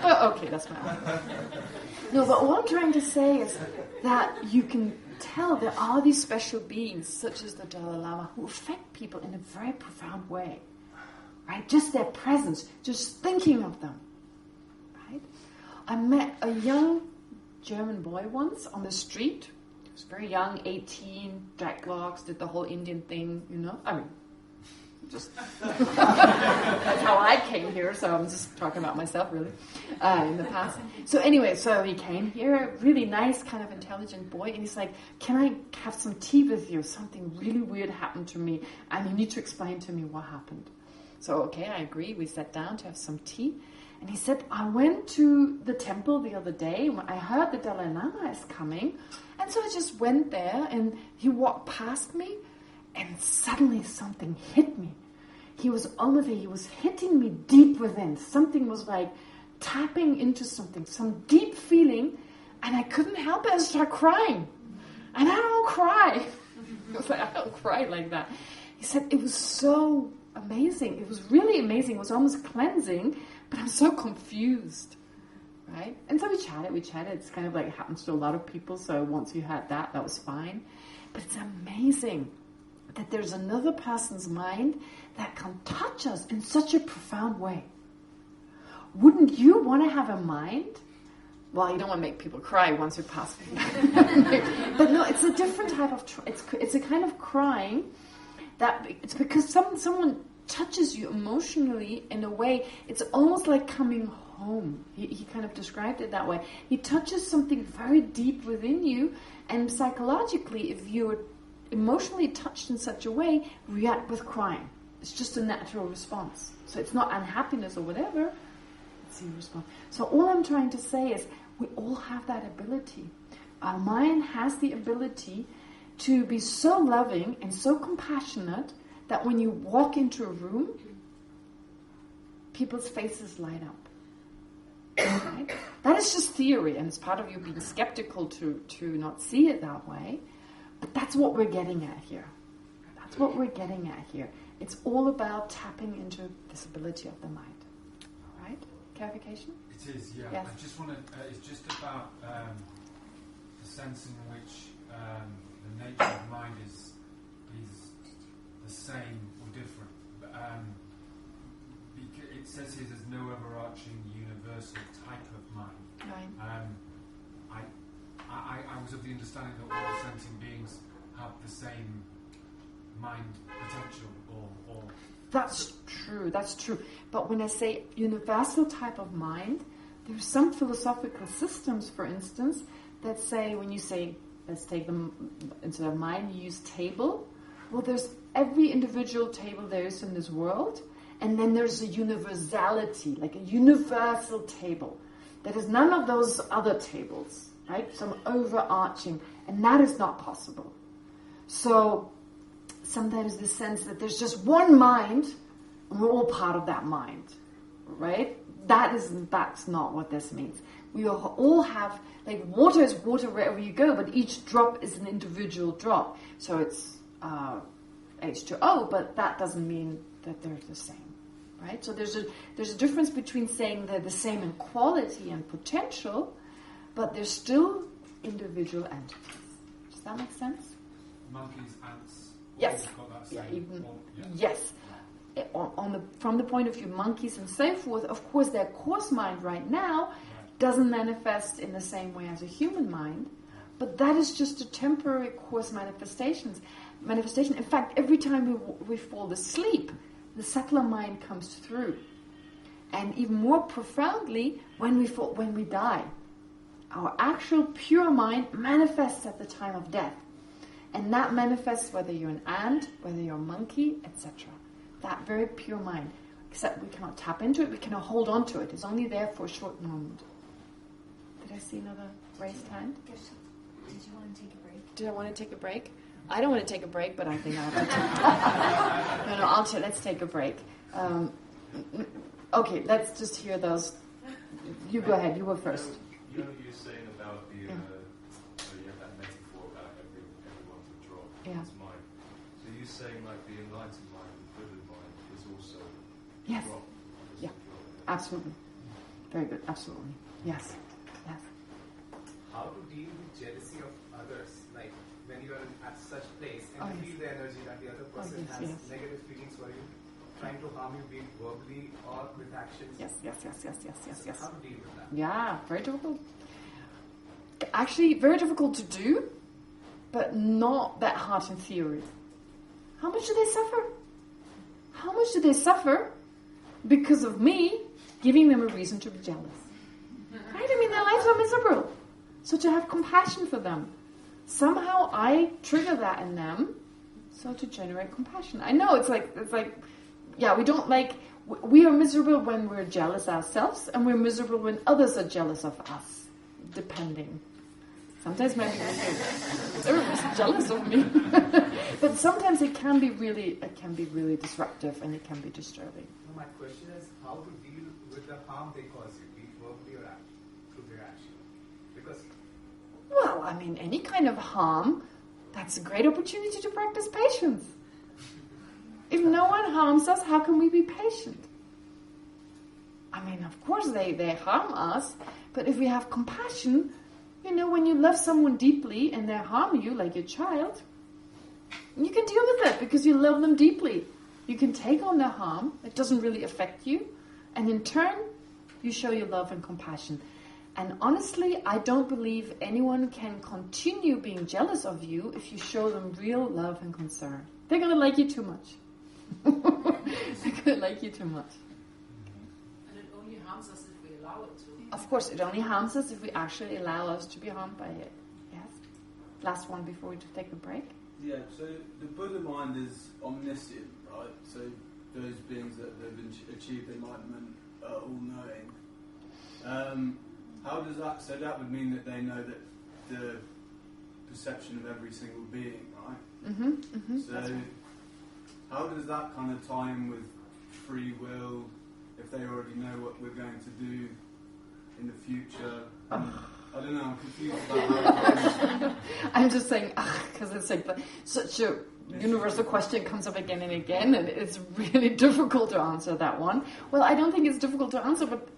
But okay, that's my uncle. No, but what I'm trying to say is that you can tell there are these special beings, such as the Dalai Lama, who affect people in a very profound way. Right? Just their presence, just thinking of them. Right? I met a young German boy once on the street. He was very young, 18, dreadlocks, did the whole Indian thing, you know. I mean, just that's how I came here, so I'm just talking about myself, really, in the past. So anyway, so he came here, really nice, kind of intelligent boy, and he's like, can I have some tea with you? Something really weird happened to me, and you need to explain to me what happened. So, okay, I agree. We sat down to have some tea. And he said, I went to the temple the other day. I heard the Dalai Lama is coming. And so I just went there, and he walked past me, and suddenly something hit me. He was hitting me deep within. Something was like tapping into something, some deep feeling, and I couldn't help it. I started crying. And I don't cry. I was like, I don't cry like that. He said, it was so amazing. It was really amazing. It was almost cleansing, but I'm so confused. Right? And so we chatted. It's kind of like it happens to a lot of people, so once you had that was fine. But it's amazing that there's another person's mind that can touch us in such a profound way. Wouldn't you want to have a mind? Well, you don't want to make people cry once you pass. But no, it's a different type of... It's a kind of crying that... It's because someone touches you emotionally in a way... It's almost like coming home. He kind of described it that way. He touches something very deep within you, and psychologically, if you're emotionally touched in such a way, react with crying. It's just a natural response. So it's not unhappiness or whatever. It's a response. So all I'm trying to say is we all have that ability. Our mind has the ability to be so loving and so compassionate that when you walk into a room, people's faces light up. Right? That is just theory, and it's part of you being skeptical to not see it that way. But that's what we're getting at here. That's what we're getting at here. It's all about tapping into this ability of the mind. All right? Clarification? It is, yeah. Yes. I just want to... it's just about the sense in which the nature of mind is the same or different. It says here there's no overarching universal universal type of mind. Right. I was of the understanding that all sentient beings have the same mind potential, or That's true. But when I say universal type of mind, there's some philosophical systems, for instance, that say, when you say, let's take them, instead of mind, you use table. Well, there's every individual table there is in this world, and then there's a universality, like a universal table. That is none of those other tables, right? Some overarching, and that is not possible. So sometimes the sense that there's just one mind, and we're all part of that mind, right? That's not what this means. We all have, like, water is water wherever you go, but each drop is an individual drop. So it's H2O, but that doesn't mean that they're the same, right? So there's a difference between saying they're the same in quality and potential, but they're still individual entities. Does that make sense? monkeys, ants. Yes. Got that Yeah, same even form, yeah. yes. From the point of view monkeys and so forth, of course their coarse mind right now doesn't manifest in the same way as a human mind, but that is just a temporary coarse manifestation. In fact, every time we fall asleep, the subtler mind comes through. And even more profoundly, when we die, our actual pure mind manifests at the time of death. And that manifests whether you're an ant, whether you're a monkey, etc. That very pure mind. Except we cannot tap into it, we cannot hold on to it. It's only there for a short moment. Did I see another raised hand? Did you want to take a break? Did I want to take a break? I don't want to take a break, but I think I'll have to take No, let's take a break. Okay, let's just hear those. You go ahead, you were first. You were saying about the, so you have that metaphor about everyone's a drop in his mind. So you're saying like the enlightened mind, the Buddha mind is also a Yes. drop? Yeah, absolutely. Very good, absolutely. Yes, yes. How to deal with jealousy of others, like when you are at such place and you feel the energy that the other person has negative feelings for you, trying to harm you, be it verbally or with actions. Yes. How to deal with that? Yeah, very difficult. Actually, very difficult to do, but not that hard in theory. How much do they suffer? How much do they suffer because of me giving them a reason to be jealous? Right? I mean, their lives are miserable. So to have compassion for them, somehow I trigger that in them, so to generate compassion. I know it's like, yeah, we are miserable when we're jealous ourselves, and we're miserable when others are jealous of us, depending. Sometimes maybe everyone's jealous of me, but sometimes it can be really disruptive, and it can be disturbing. So my question is how to deal with the harm they cause you, be it verbally or through their action. Because Well, I mean, any kind of harm, that's a great opportunity to practice patience. If no one harms us, how can we be patient? I mean, of course they harm us, but if we have compassion, when you love someone deeply and they harm you, like your child, you can deal with it because you love them deeply. You can take on their harm, it doesn't really affect you, and in turn, you show your love and compassion. And honestly, I don't believe anyone can continue being jealous of you if you show them real love and concern. They're going to like you too much. They're going to like you too much. And it only harms us if we allow it to. Of course, it only harms us if we actually allow us to be harmed by it. Yes? Last one before we take a break. Yeah, so the Buddha mind is omniscient, right? So those beings that have achieved enlightenment are all-knowing. How does that... So that would mean that they know that the perception of every single being, right? So That's right. How does that kind of tie in with free will, if they already know what we're going to do in the future? I don't know, I'm confused about how I'm just saying, because it's like such a universal question comes up again and again, and it's really difficult to answer that one. Well, I don't think it's difficult to answer, but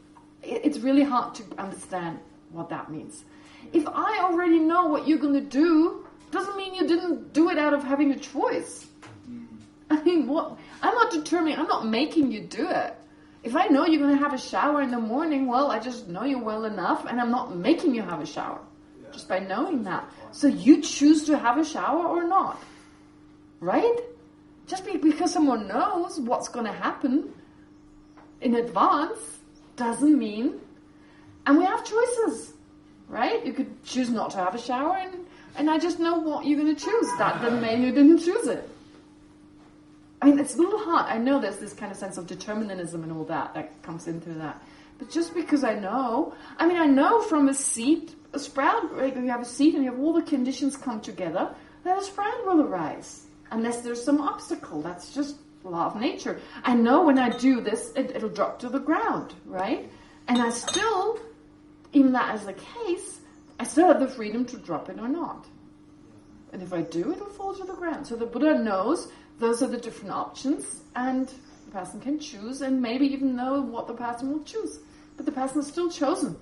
it's really hard to understand what that means. If I already know what you're going to do, doesn't mean you didn't do it out of having a choice. I mean, what? I'm not determining, I'm not making you do it. If I know you're going to have a shower in the morning, well, I just know you well enough, and I'm not making you have a shower. Just by knowing that. So you choose to have a shower or not. Right? Just because someone knows what's going to happen in advance doesn't mean... And we have choices. Right? You could choose not to have a shower, and I just know what you're going to choose. That doesn't mean you didn't choose it. I mean, it's a little hard. I know there's this kind of sense of determinism and all that comes into that. But just because I know from a seed, a sprout, right? You have a seed and you have all the conditions come together, then a sprout will arise. Unless there's some obstacle. That's just law of nature. I know when I do this, it'll drop to the ground, right? And I still, even that as the case, I still have the freedom to drop it or not. And if I do, it'll fall to the ground. So the Buddha knows those are the different options, and the person can choose, and maybe even know what the person will choose. But the person is still chosen.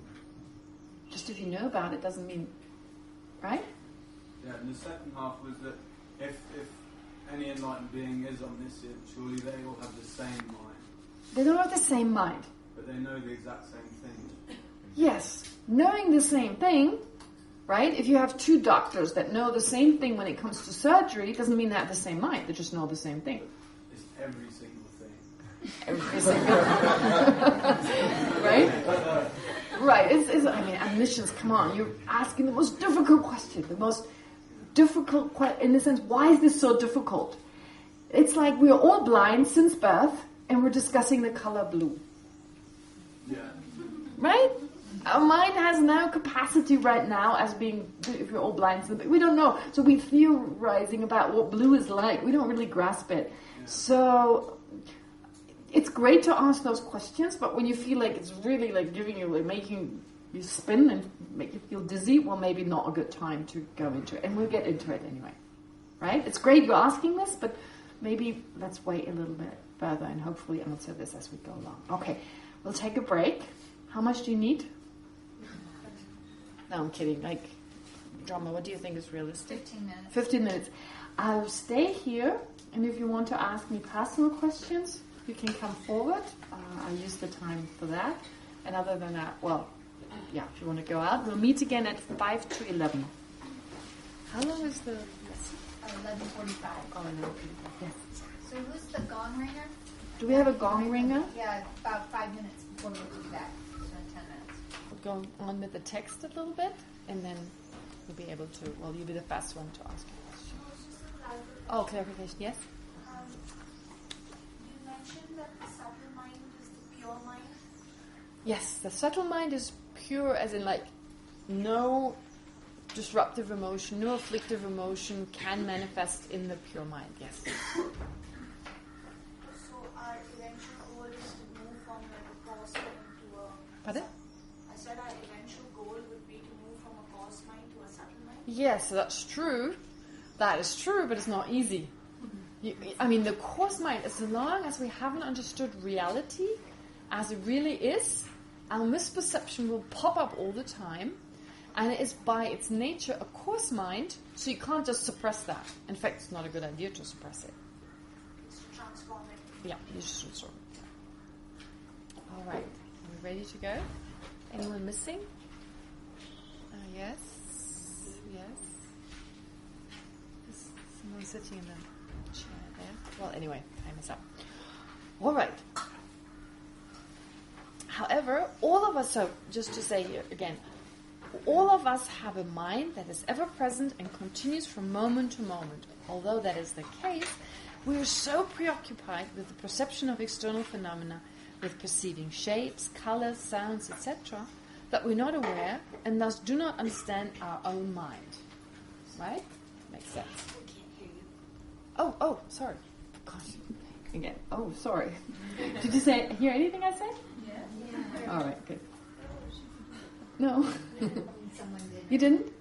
Just if you know about it doesn't mean, right? Yeah, and the second half was that if any enlightened being is omniscient, surely they all have the same mind. They don't have the same mind. But they know the exact same thing. Yes, knowing the same thing, right? If you have two doctors that know the same thing when it comes to surgery, it doesn't mean they have the same mind. They just know the same thing. It's every single thing. Every single right? Right. It's, omniscience, come on. You're asking the most difficult question. The most difficult question, in the sense, why is this so difficult? It's like we're all blind since birth, and we're discussing the color blue. Yeah. Right? Our mind has no capacity right now as being, if we're all blind, we don't know. So we're theorizing about what blue is like. We don't really grasp it. Yeah. So it's great to ask those questions, but when you feel like it's really like giving you, like making you spin and make you feel dizzy, well, maybe not a good time to go into it. And we'll get into it anyway. Right? It's great you're asking this, but maybe let's wait a little bit further and hopefully answer this as we go along. Okay, we'll take a break. How much do you need? No, I'm kidding. Like, Dharma, what do you think is realistic? 15 minutes. 15 minutes. I'll stay here, and if you want to ask me personal questions, you can come forward. I'll use the time for that. And other than that, well, yeah, if you want to go out, we'll meet again at 5 to 11. How long is the lesson? 11:45. Oh, no. Yes. So who's the gong ringer? Do we have a gong ringer? Yeah, about 5 minutes before we do that. So 10 minutes. We'll go on with the text a little bit, and then we'll be able to, well, you'll be the first one to ask a question. Oh, clarification, yes? You mentioned that the subtle mind is the pure mind? Yes, the subtle mind is pure, as in like no disruptive emotion, no afflictive emotion can manifest in the pure mind, yes. So our eventual goal is to move from like a coarse mind to a... Pardon? I said our eventual goal would be to move from a coarse mind to a subtle mind? Yes, that's true. That is true, but it's not easy. The coarse mind, as long as we haven't understood reality as it really is, our misperception will pop up all the time, and it is by its nature a coarse mind, so you can't just suppress that. In fact, it's not a good idea to suppress it. It's to transform it. Yeah, you should transform it. All right, are we ready to go? Anyone missing? Yes. Yes. There's someone sitting in the chair there. Well, anyway, time is up. All right. However, all of us, so just to say here again, all of us have a mind that is ever present and continues from moment to moment. Although that is the case, we are so preoccupied with the perception of external phenomena, with perceiving shapes, colors, sounds, etc., that we're not aware and thus do not understand our own mind. Right? Makes sense. Oh, sorry. Gosh. Again. Oh, sorry. Did you hear anything I said? Yeah. All right, good. No. You didn't?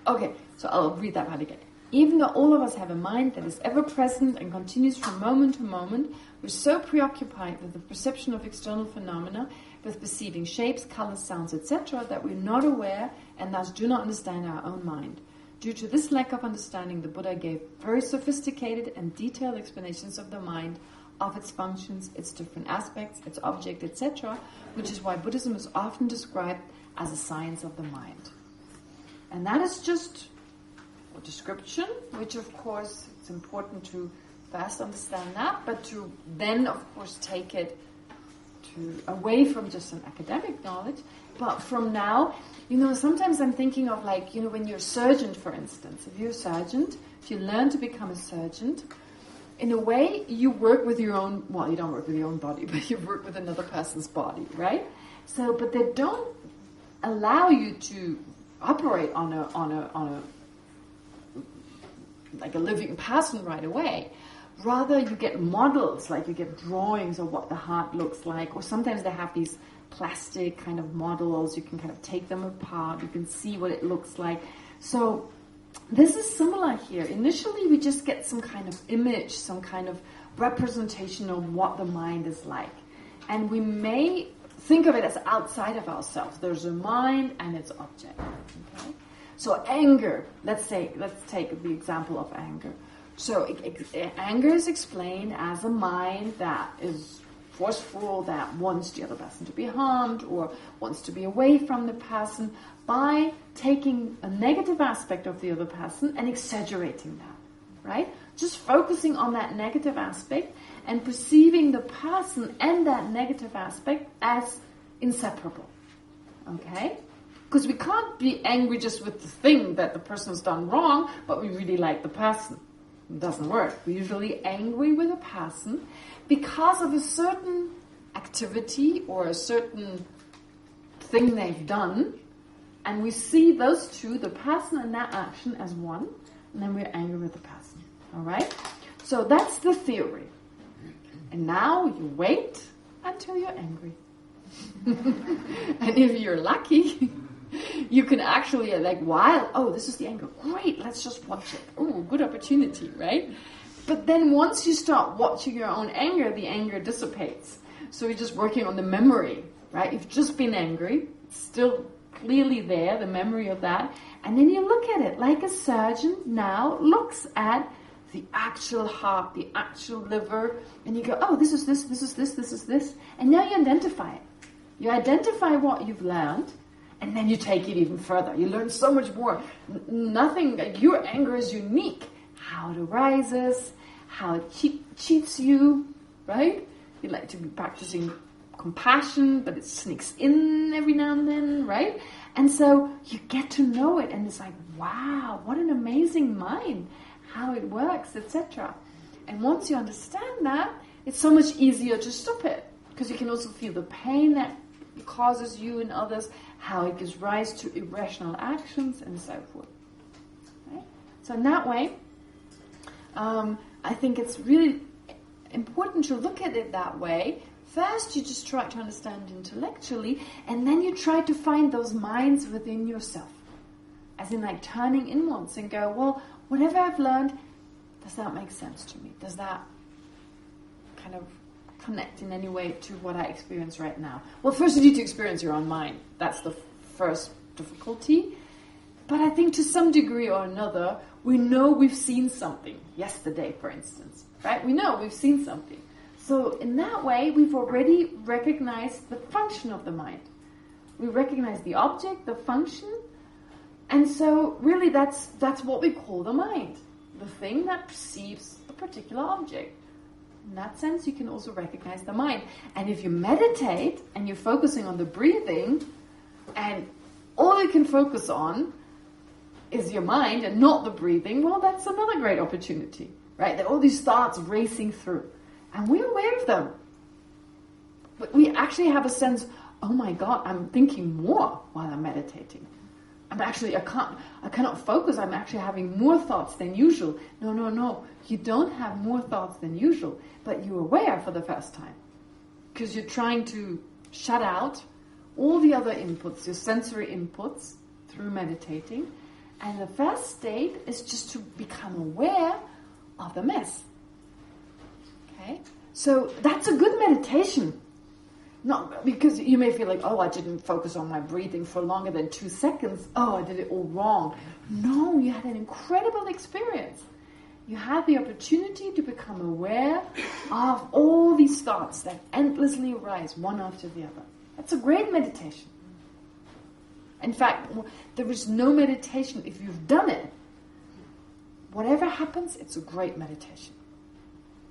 Okay, so I'll read that part again. Even though all of us have a mind that is ever present and continues from moment to moment, we're so preoccupied with the perception of external phenomena, with perceiving shapes, colors, sounds, etc., that we're not aware and thus do not understand our own mind. Due to this lack of understanding, the Buddha gave very sophisticated and detailed explanations of the mind, of its functions, its different aspects, its object, etc., which is why Buddhism is often described as a science of the mind. And that is just a description, which of course it's important to first understand that, but to then of course take it away from just an academic knowledge. But from now, sometimes I'm thinking of when you're a surgeon, for instance. If you're a surgeon, if you learn to become a surgeon, in a way you work with your own, well, you don't work with your own body, but you work with another person's body, right? So, but they don't allow you to operate on a like a living person right away. Rather, you get models, like you get drawings of what the heart looks like, or sometimes they have these plastic kind of models. You can kind of take them apart. You can see what it looks like. So this is similar here. Initially, we just get some kind of image, some kind of representation of what the mind is like. And we may think of it as outside of ourselves. There's a mind and its object. Okay? So anger, let's take the example of anger. So anger is explained as a mind that is forceful, that wants the other person to be harmed or wants to be away from the person by taking a negative aspect of the other person and exaggerating that, right? Just focusing on that negative aspect and perceiving the person and that negative aspect as inseparable, okay? Because we can't be angry just with the thing that the person's done wrong, but we really like the person. It doesn't work. We're usually angry with a person because of a certain activity or a certain thing they've done, and we see those two, the person and that action, as one, and then we're angry with the person. All right? So that's the theory. And now you wait until you're angry. And if you're lucky, you can actually, this is the anger. Great, let's just watch it. Oh, good opportunity, right? But then once you start watching your own anger, the anger dissipates. So you're just working on the memory, right? You've just been angry. It's still clearly there, the memory of that. And then you look at it like a surgeon now looks at the actual heart, the actual liver, and you go, oh, this is this, this is this, this is this. And now you identify it. You identify what you've learned, and then you take it even further. You learn so much more. Nothing, your anger is unique. How it arises, how it cheats you, right? You like to be practicing compassion, but it sneaks in every now and then, right? And so you get to know it, and it's like, wow, what an amazing mind, how it works, etc. And once you understand that, it's so much easier to stop it, because you can also feel the pain that it causes you and others, how it gives rise to irrational actions, and so forth. Right? So in that way, I think it's really important to look at it that way. First, you just try to understand intellectually, and then you try to find those minds within yourself. As in, like, turning inwards and go, well, whatever I've learned, does that make sense to me? Does that kind of connect in any way to what I experience right now? Well, first you need to experience your own mind. That's the first difficulty. But I think to some degree or another, we know we've seen something. Yesterday, for instance, right? We know we've seen something. So in that way, we've already recognized the function of the mind. We recognize the object, the function, and so really that's what we call the mind, the thing that perceives the particular object. In that sense, you can also recognize the mind. And if you meditate and you're focusing on the breathing, and all you can focus on is your mind and not the breathing, well, that's another great opportunity, right? There are all these thoughts racing through, and we're aware of them. But we actually have a sense, oh my God, I'm thinking more while I'm meditating. I cannot focus. I'm actually having more thoughts than usual. No. You don't have more thoughts than usual, but you're aware for the first time. Because you're trying to shut out all the other inputs, your sensory inputs, through meditating. And the first state is just to become aware of the mess. Okay? So that's a good meditation. Not because you may feel like, oh, I didn't focus on my breathing for longer than 2 seconds. Oh, I did it all wrong. No, you had an incredible experience. you have the opportunity to become aware of all these thoughts that endlessly arise one after the other. That's a great meditation. In fact, there is no meditation if you've done it. Whatever happens, it's a great meditation.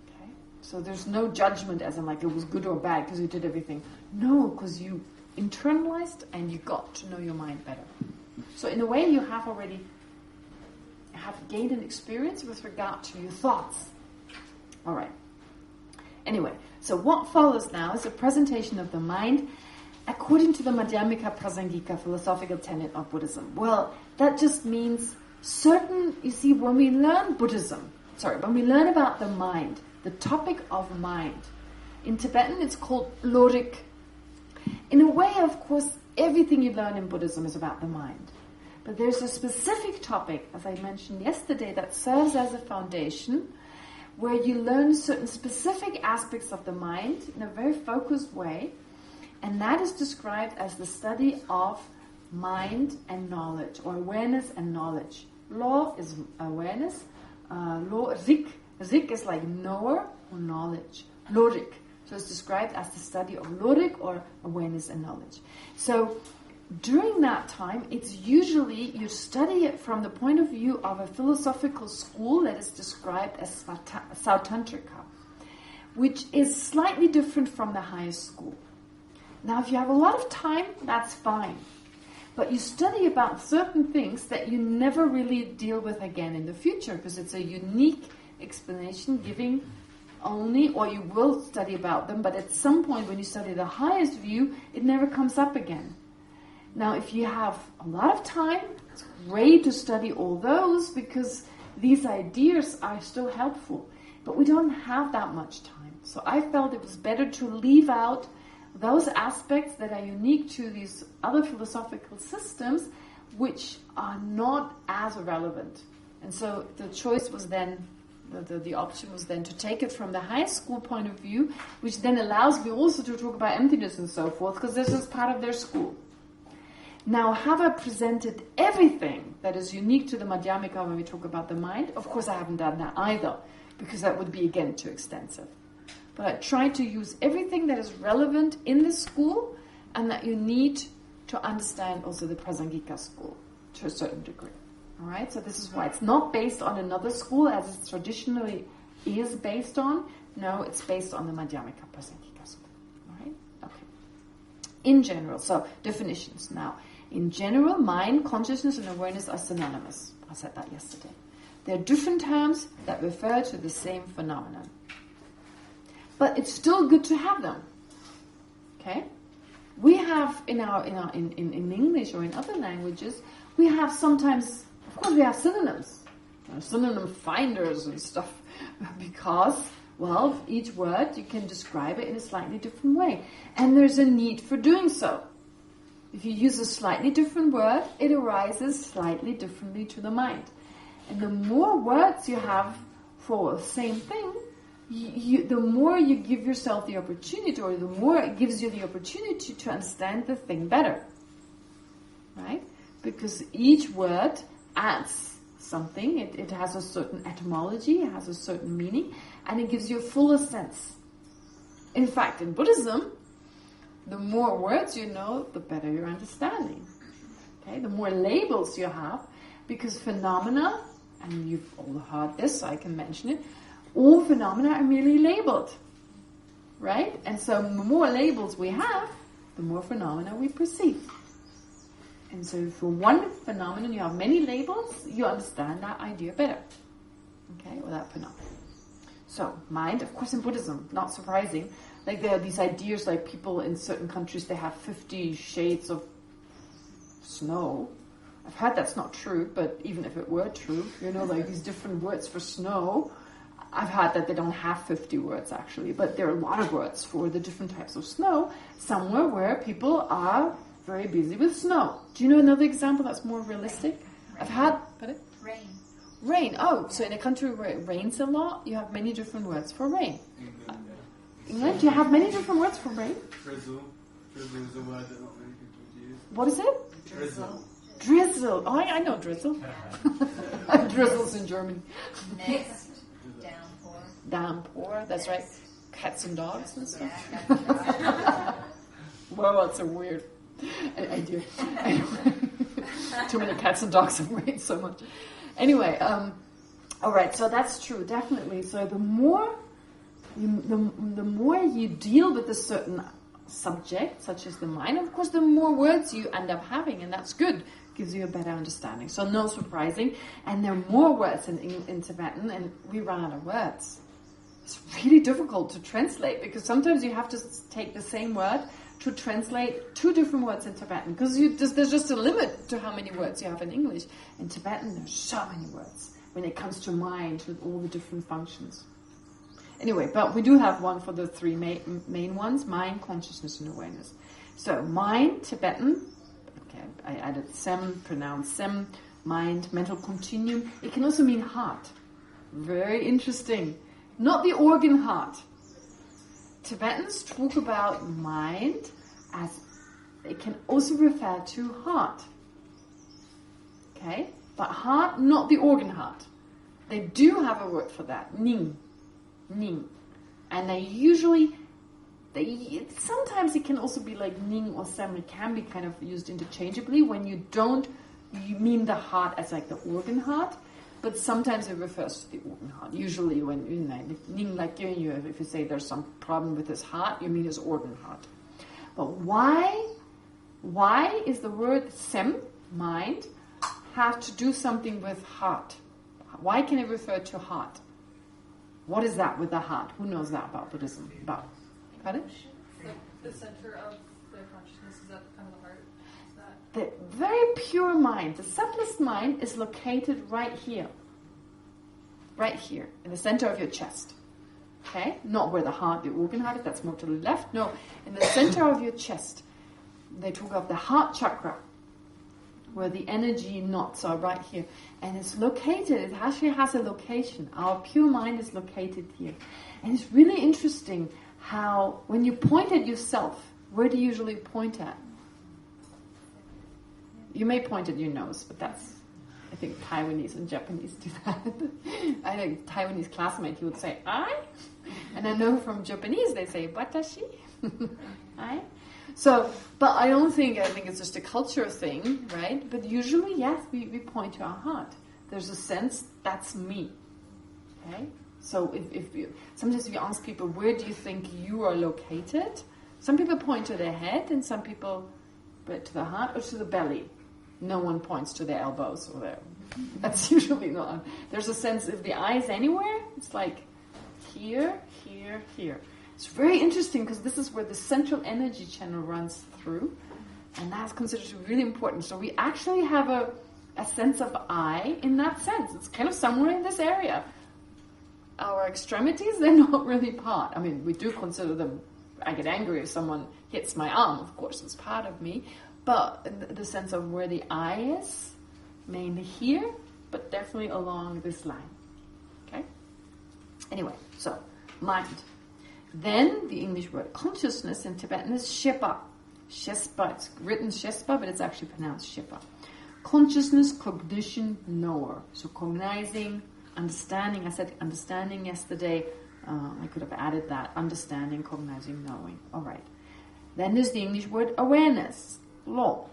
Okay? So there's no judgment as in like it was good or bad because you did everything. No, because you internalized and you got to know your mind better. So in a way you have already gained an experience with regard to your thoughts. Alright. Anyway, so what follows now is a presentation of the mind according to the Madhyamika Prasangika philosophical tenet of Buddhism. Well, that just means certain, you see, when we learn when we learn about the mind, the topic of mind, in Tibetan it's called Lorig. In a way, of course, everything you learn in Buddhism is about the mind. But there's a specific topic, as I mentioned yesterday, that serves as a foundation where you learn certain specific aspects of the mind in a very focused way, and that is described as the study of mind and knowledge, or awareness and knowledge. Law is awareness. Rik is like knower or knowledge. Lorig. So it's described as the study of Lorig, or awareness and knowledge. So during that time, it's usually you study it from the point of view of a philosophical school that is described as Sautantrika, which is slightly different from the highest school. Now, if you have a lot of time, that's fine. But you study about certain things that you never really deal with again in the future, because it's a unique explanation giving only, or you will study about them, but at some point when you study the highest view, it never comes up again. Now, if you have a lot of time, it's great to study all those, because these ideas are still helpful. But we don't have that much time. So I felt it was better to leave out those aspects that are unique to these other philosophical systems, which are not as relevant. And so the choice was then, the option was then to take it from the high school point of view, which then allows me also to talk about emptiness and so forth, because this is part of their school. Now, have I presented everything that is unique to the Madhyamika when we talk about the mind? Of course, I haven't done that either, because that would be, again, too extensive. But I tried to use everything that is relevant in the school and that you need to understand also the Prasangika school to a certain degree. All right? So this is why it's not based on another school as it traditionally is based on. No, it's based on the Madhyamika Prasangika school. All right? Okay. In general, so definitions now. In general, mind, consciousness, and awareness are synonymous. I said that yesterday. They're different terms that refer to the same phenomenon. But it's still good to have them. Okay? We have in English or in other languages, we have sometimes, of course, we have synonyms. Synonym finders and stuff. Because, well, each word, you can describe it in a slightly different way. And there's a need for doing so. If you use a slightly different word, it arises slightly differently to the mind. And the more words you have for the same thing, the more you give yourself the opportunity, or the more it gives you the opportunity to understand the thing better. Right? Because each word adds something. It has a certain etymology, it has a certain meaning, and it gives you a fuller sense. In fact, in Buddhism, the more words you know, the better your understanding. Okay? The more labels you have, because phenomena, and you've all heard this, so I can mention it, all phenomena are merely labeled. Right? And so the more labels we have, the more phenomena we perceive. And so for one phenomenon you have many labels, you understand that idea better. Okay? Or that phenomenon. So, mind, of course in Buddhism, not surprising, like there are these ideas like people in certain countries, they have 50 shades of snow. I've heard that's not true, but even if it were true, like these different words for snow, I've heard that they don't have 50 words actually, but there are a lot of words for the different types of snow, somewhere where people are very busy with snow. Do you know another example that's more realistic? I've had... Rain. Rain. Oh, so in a country where it rains a lot, you have many different words for rain. England, do you have many different words for rain? Drizzle. Drizzle is a word that not many people would use. What is it? Drizzle. Drizzle. Oh, I know drizzle. Drizzles in Germany. Next, downpour. Downpour, that's right. Cats and dogs and stuff. Yeah, Well, that's a weird idea. Anyway, too many cats and dogs have rained so much. Anyway, all right, so that's true, definitely. So the more you deal with a certain subject, such as the mind, of course, the more words you end up having, and that's good. Gives you a better understanding. So no surprising. And there are more words in Tibetan, and we run out of words. It's really difficult to translate, because sometimes you have to take the same word to translate 2 different words in Tibetan, because there's just a limit to how many words you have in English. In Tibetan, there's so many words when it comes to mind, with all the different functions. Anyway, but we do have one for the 3 main ones: mind, consciousness, and awareness. So mind, Tibetan. Okay, I added sem, pronounced sem, mind, mental continuum. It can also mean heart. Very interesting. Not the organ heart. Tibetans talk about mind as, it can also refer to heart. Okay? But heart, not the organ heart. They do have a word for that. Ning. Ning. And they usually... sometimes it can also be like ning or sem. It can be kind of used interchangeably when you mean the heart as like the organ heart, but sometimes it refers to the organ heart. Usually when ning, like if you say there's some problem with his heart, you mean his organ heart. But why is the word sem, mind, have to do something with heart? Why can it refer to heart? What is that with the heart? Who knows that about Buddhism? About Pardon? Like the center of their consciousness, is that kind of the heart? Is that... The very pure mind, the subtlest mind, is located right here. Right here, in the center of your chest. Okay? Not where the heart, the organ heart is, that's more to the left. No, in the center of your chest. They talk of the heart chakra, where the energy knots are right here. And it's located, it actually has a location. Our pure mind is located here. And it's really interesting how, when you point at yourself, where do you usually point at? You may point at your nose, but that's, I think Taiwanese and Japanese do that. I had a Taiwanese classmate, he would say, I? And I know from Japanese they say, watashi? I? So, but I think it's just a culture thing, right? But usually, yes, we point to our heart. There's a sense, that's me. Okay? So sometimes if you ask people, where do you think you are located? Some people point to their head, and some people to the heart or to the belly. No one points to their elbows or their... That's usually not. There's a sense, if the eye is anywhere, it's like here, here, here. It's very interesting, because this is where the central energy channel runs through, and that's considered really important. So we actually have a sense of I in that sense. It's kind of somewhere in this area. Our extremities, they're not really part. I mean, we do consider them. I get angry if someone hits my arm, of course, it's part of me. But the sense of where the eye is, mainly here, but definitely along this line. Okay? Anyway, so, mind. Then, the English word consciousness in Tibetan is shepa. Shespa, it's written shespa, but it's actually pronounced shepa. Consciousness, cognition, knower. So, cognizing, understanding. I said understanding yesterday. I could have added that. Understanding, cognizing, knowing. All right. Then there's the English word awareness. Law.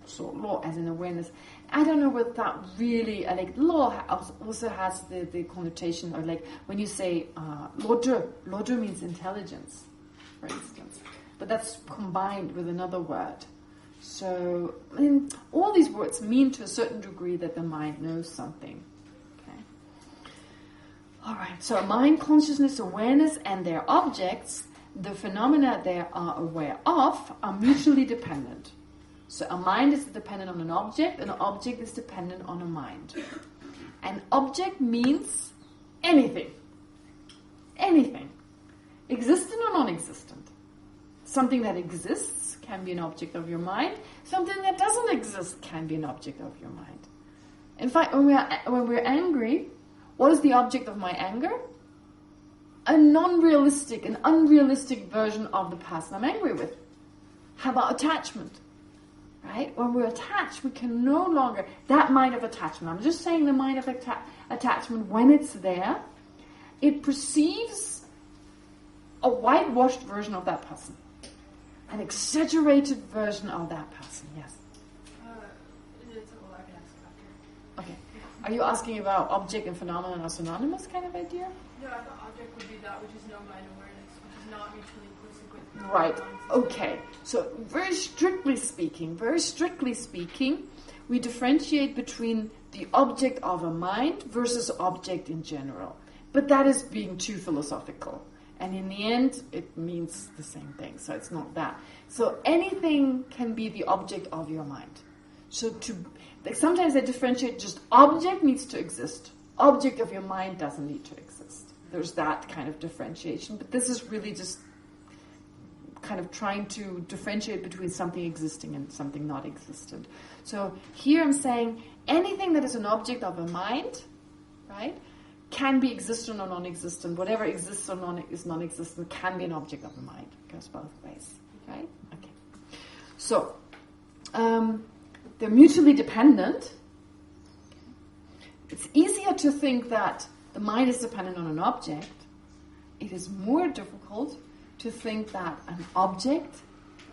So law as in awareness. I don't know what that really... law also has the connotation of when you say lodu. Lodu means intelligence, for instance. But that's combined with another word. So, all these words mean to a certain degree that the mind knows something. Alright, so mind, consciousness, awareness, and their objects, the phenomena they are aware of, are mutually dependent. So a mind is dependent on an object is dependent on a mind. An object means anything. Anything. Existent or non-existent. Something that exists can be an object of your mind. Something that doesn't exist can be an object of your mind. In fact, when we're angry, what is the object of my anger? An unrealistic version of the person I'm angry with. How about attachment? right? When we're attached, we can no longer, that mind of attachment, I'm just saying the mind of attachment, when it's there, it perceives a whitewashed version of that person. An exaggerated version of that person, yes. I can ask after. Okay. Are you asking about object and phenomenon are synonymous kind of idea? No, I thought object would be that which is no mind awareness, which is not mutually inclusive with... Right. Okay. So very strictly speaking, we differentiate between the object of a mind versus object in general. But that is being too philosophical. And in the end, it means the same thing. So it's not that. So anything can be the object of your mind. So sometimes they differentiate, just object needs to exist. Object of your mind doesn't need to exist. There's that kind of differentiation. But this is really just kind of trying to differentiate between something existing and something not existent. So here I'm saying anything that is an object of a mind, right, can be existent or non-existent. Whatever exists or is non-existent can be an object of the mind. It goes both ways, right? Okay. So, they're mutually dependent. It's easier to think that the mind is dependent on an object. It is more difficult to think that an object,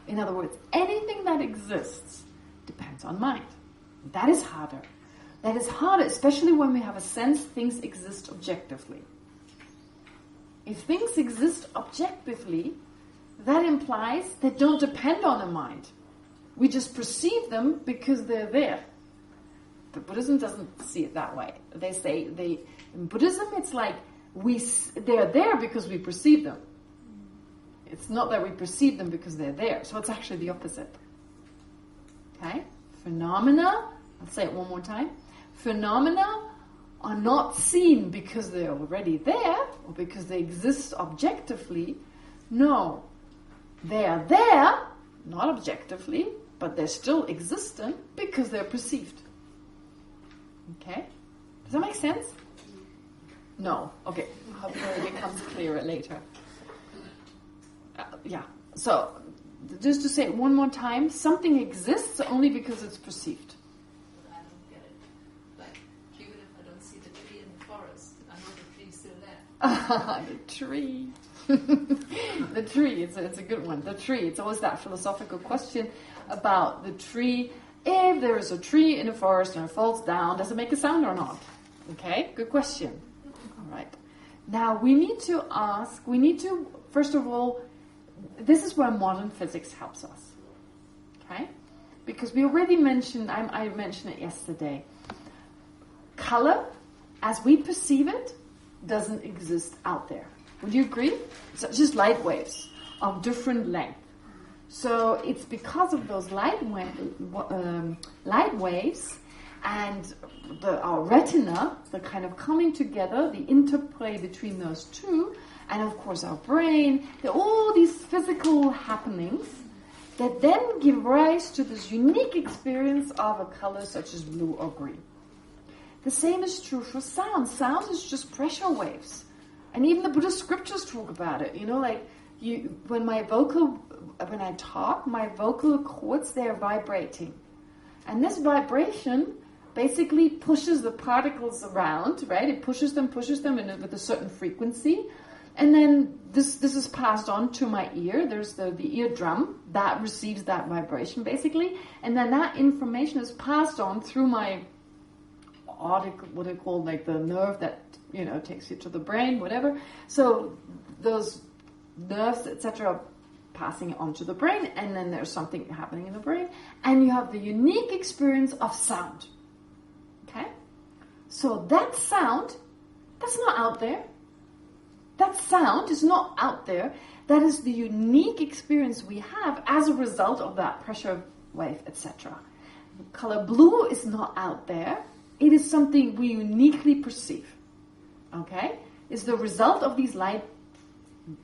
in other words, anything that exists, depends on mind. That is harder. That is harder, especially when we have a sense things exist objectively. If things exist objectively, that implies they don't depend on a mind. We just perceive them because they're there. But Buddhism doesn't see it that way. They say, in Buddhism, it's like they're there because we perceive them. It's not that we perceive them because they're there. So it's actually the opposite. Okay? Phenomena, I'll say it one more time. Phenomena are not seen because they're already there or because they exist objectively. No. They are there, not objectively, but they're still existent because they're perceived. Okay? Does that make sense? No. Okay. Hopefully it becomes clearer later. Yeah. So, just to say it one more time, something exists only because it's perceived. I don't get it. Like, even if I don't see the tree in the forest, I know the tree's still there. The tree. The tree, it's a good one. The tree, it's always that philosophical question about the tree. If there is a tree in a forest and it falls down, does it make a sound or not? Okay, good question. All right. Now, we need to, first of all, this is where modern physics helps us. Okay? Because we already mentioned, I mentioned it yesterday, color, as we perceive it, doesn't exist out there. Would you agree? So it's just light waves of different length. So it's because of those light waves and our retina, the kind of coming together, the interplay between those two, and of course our brain, there are all these physical happenings that then give rise to this unique experience of a color such as blue or green. The same is true for sound. Sound is just pressure waves. And even the Buddhist scriptures talk about it. You know, like when I talk, my vocal cords, they're vibrating. And this vibration basically pushes the particles around, right? It pushes them with a certain frequency. And then this is passed on to my ear. There's the eardrum that receives that vibration, basically. And then that information is passed on through my what they call like the nerve that, takes you to the brain, whatever. So those nerves, etc., are passing it on to the brain, and then there's something happening in the brain, and you have the unique experience of sound. Okay? So that sound, that's not out there. That sound is not out there. That is the unique experience we have as a result of that pressure wave, etc. Color blue is not out there. It is something we uniquely perceive. Okay? It's the result of these light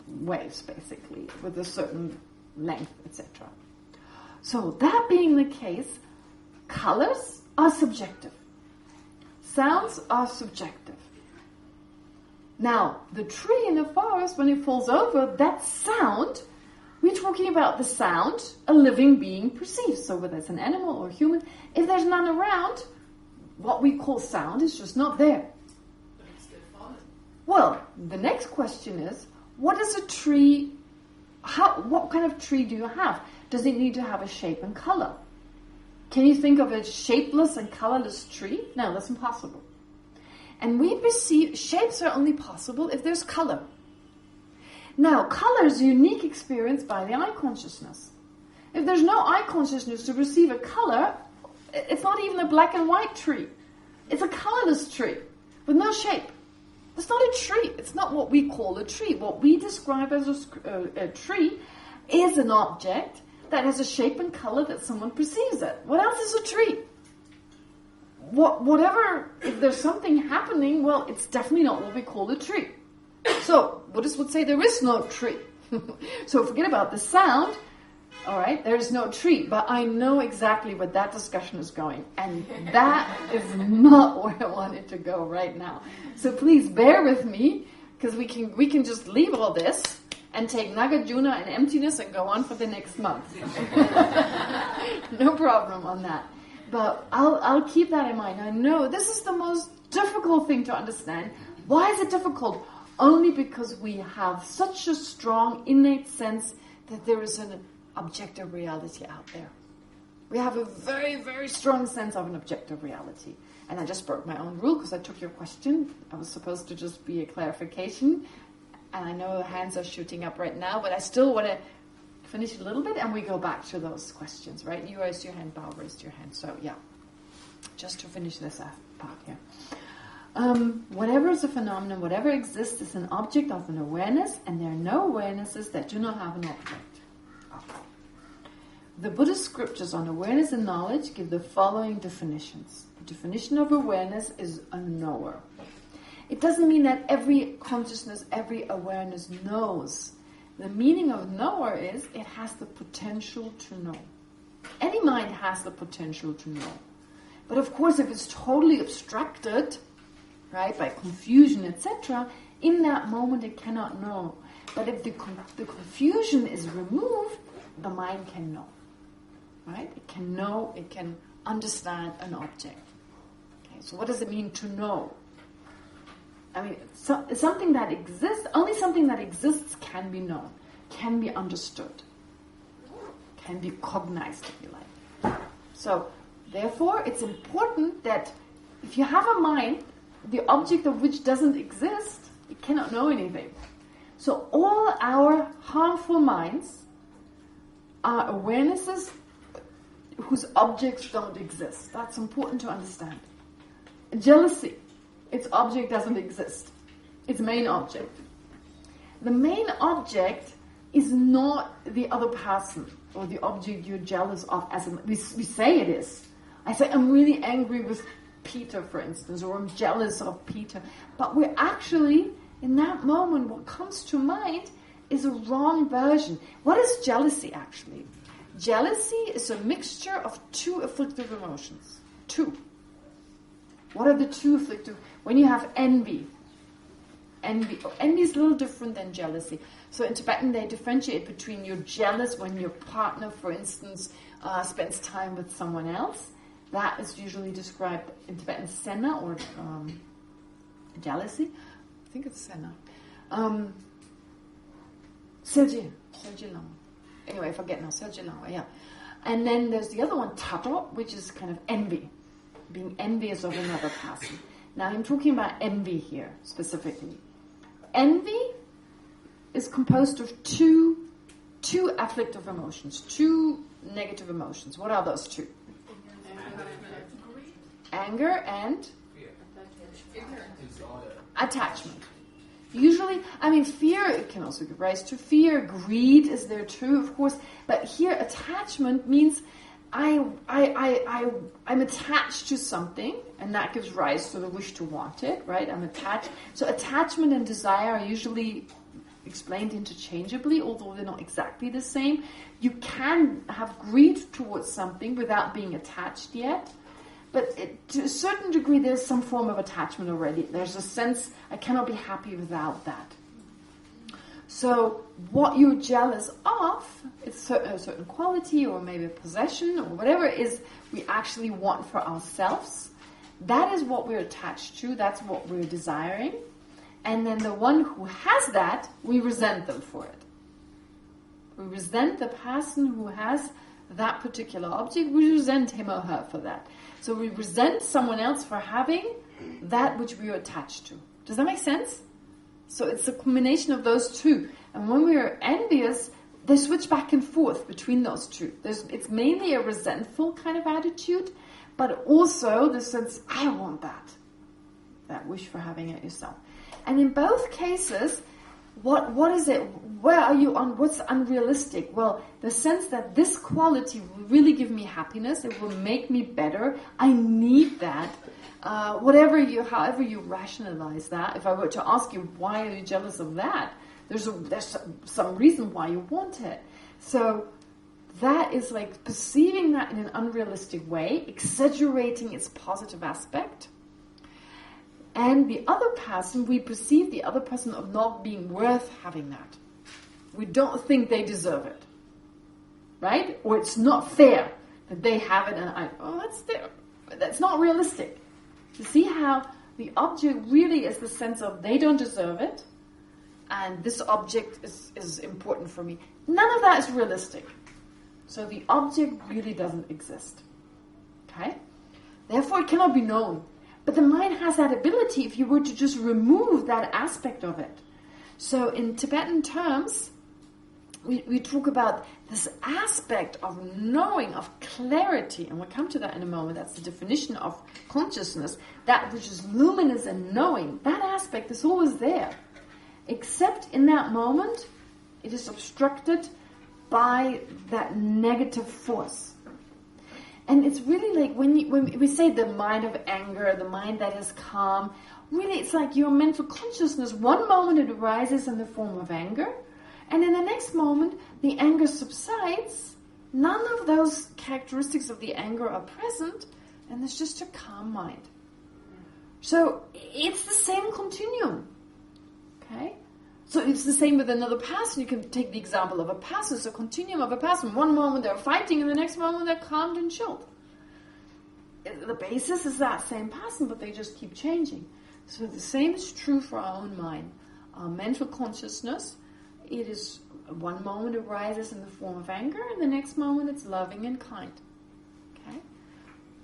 waves, basically, with a certain length, etc. So that being the case, colors are subjective. Sounds are subjective. Now, the tree in the forest, when it falls over, that sound We're talking about the sound a living being perceives. So whether it's an animal or human, if there's none around, what we call sound is just not there. But it's still falling. Well, the next question is, what is a tree? What kind of tree do you have? Does it need to have a shape and color? Can you think of a shapeless and colorless tree? No, that's impossible. And we perceive shapes are only possible if there's color. Now, color is a unique experience by the eye consciousness. If there's no eye consciousness to perceive a color, it's not even a black and white tree. It's a colorless tree with no shape. It's not a tree. It's not what we call a tree. What we describe as a tree is an object that has a shape and color that someone perceives it. What else is a tree? Whatever, if there's something happening, well, it's definitely not what we call a tree. So, Buddhists would say there is no tree. So forget about the sound. All right, there is no tree. But I know exactly where that discussion is going. And that is not where I want it to go right now. So please bear with me, because we can just leave all this and take Nagarjuna and emptiness and go on for the next month. No problem on that. But I'll keep that in mind. I know this is the most difficult thing to understand. Why is it difficult? Only because we have such a strong innate sense that there is an objective reality out there. We have a very, very strong sense of an objective reality. And I just broke my own rule because I took your question. I was supposed to just be a clarification. And I know hands are shooting up right now, but I still want to finish a little bit and we go back to those questions, right? You raised your hand, Bao raised your hand. So, yeah, just to finish this part here. Whatever is a phenomenon, whatever exists is an object of an awareness, and there are no awarenesses that do not have an object. Okay. The Buddhist scriptures on awareness and knowledge give the following definitions. The definition of awareness is a knower. It doesn't mean that every consciousness, every awareness knows. The meaning of knower is it has the potential to know. Any mind has the potential to know. But of course, if it's totally obstructed, right, by confusion, etc., in that moment it cannot know. But if the confusion is removed, the mind can know. Right? It can know, it can understand an object. Okay, so what does it mean to know? I mean, something that exists, only something that exists can be known, can be understood, can be cognized, if you like. So, therefore, it's important that if you have a mind, the object of which doesn't exist, it cannot know anything. So all our harmful minds are awarenesses whose objects don't exist. That's important to understand. Jealousy, its object doesn't exist. Its main object. The main object is not the other person or the object you're jealous of. As we say it is. I say I'm really angry with Peter, for instance, or I'm jealous of Peter. But we're actually, in that moment, what comes to mind is a wrong version. What is jealousy, actually? Jealousy is a mixture of two afflictive emotions. Two. What are the two afflictive? When you have envy is a little different than jealousy. So in Tibetan, they differentiate between you're jealous when your partner, for instance, spends time with someone else. That is usually described in Tibetan Sena or jealousy. I think it's Sena. Selje Lama. Anyway, I forget now. Selje Lama, yeah. And then there's the other one, Tato, which is kind of envy. Being envious of another person. Now I'm talking about envy here, specifically. Envy is composed of two afflictive emotions, two negative emotions. What are those two? Anger and attachment. Usually, I mean, fear, it can also give rise to fear. Greed is there too, of course. But here, attachment means I'm attached to something, and that gives rise to the wish to want it, right? I'm attached. So attachment and desire are usually explained interchangeably, although they're not exactly the same. You can have greed towards something without being attached yet. But to a certain degree, there's some form of attachment already. There's a sense, I cannot be happy without that. So what you're jealous of, it's a certain quality or maybe a possession or whatever it is we actually want for ourselves. That is what we're attached to. That's what we're desiring. And then the one who has that, we resent them for it. We resent the person who has that particular object. We resent him or her for that. So we resent someone else for having that which we are attached to. Does that make sense? So it's a combination of those two. And when we are envious, they switch back and forth between those two. It's mainly a resentful kind of attitude, but also the sense, I want that. That wish for having it yourself. And in both cases, what is it? Where are you on? What's unrealistic? Well, the sense that this quality will really give me happiness. It will make me better. I need that. However you rationalize that. If I were to ask you, why are you jealous of that? There's some reason why you want it. So that is like perceiving that in an unrealistic way, exaggerating its positive aspect. And the other person, we perceive the other person of not being worth having that. We don't think they deserve it. Right? Or it's not fair that they have it and that's not realistic. You see how the object really is the sense of they don't deserve it and this object is important for me. None of that is realistic. So the object really doesn't exist. Okay? Therefore it cannot be known. But the mind has that ability if you were to just remove that aspect of it. So in Tibetan terms, we talk about this aspect of knowing, of clarity, and we'll come to that in a moment. That's the definition of consciousness, that which is luminous and knowing. That aspect is always there. Except in that moment, it is obstructed by that negative force. And it's really like when we say the mind of anger, the mind that is calm, really it's like your mental consciousness. One moment it arises in the form of anger, and in the next moment the anger subsides. None of those characteristics of the anger are present, and it's just a calm mind. So it's the same continuum. Okay? So it's the same with another person. You can take the example of a person. It's a continuum of a person. One moment they're fighting, and the next moment they're calmed and chilled. The basis is that same person, but they just keep changing. So the same is true for our own mind. Our mental consciousness, it is one moment it arises in the form of anger, and the next moment it's loving and kind. Okay?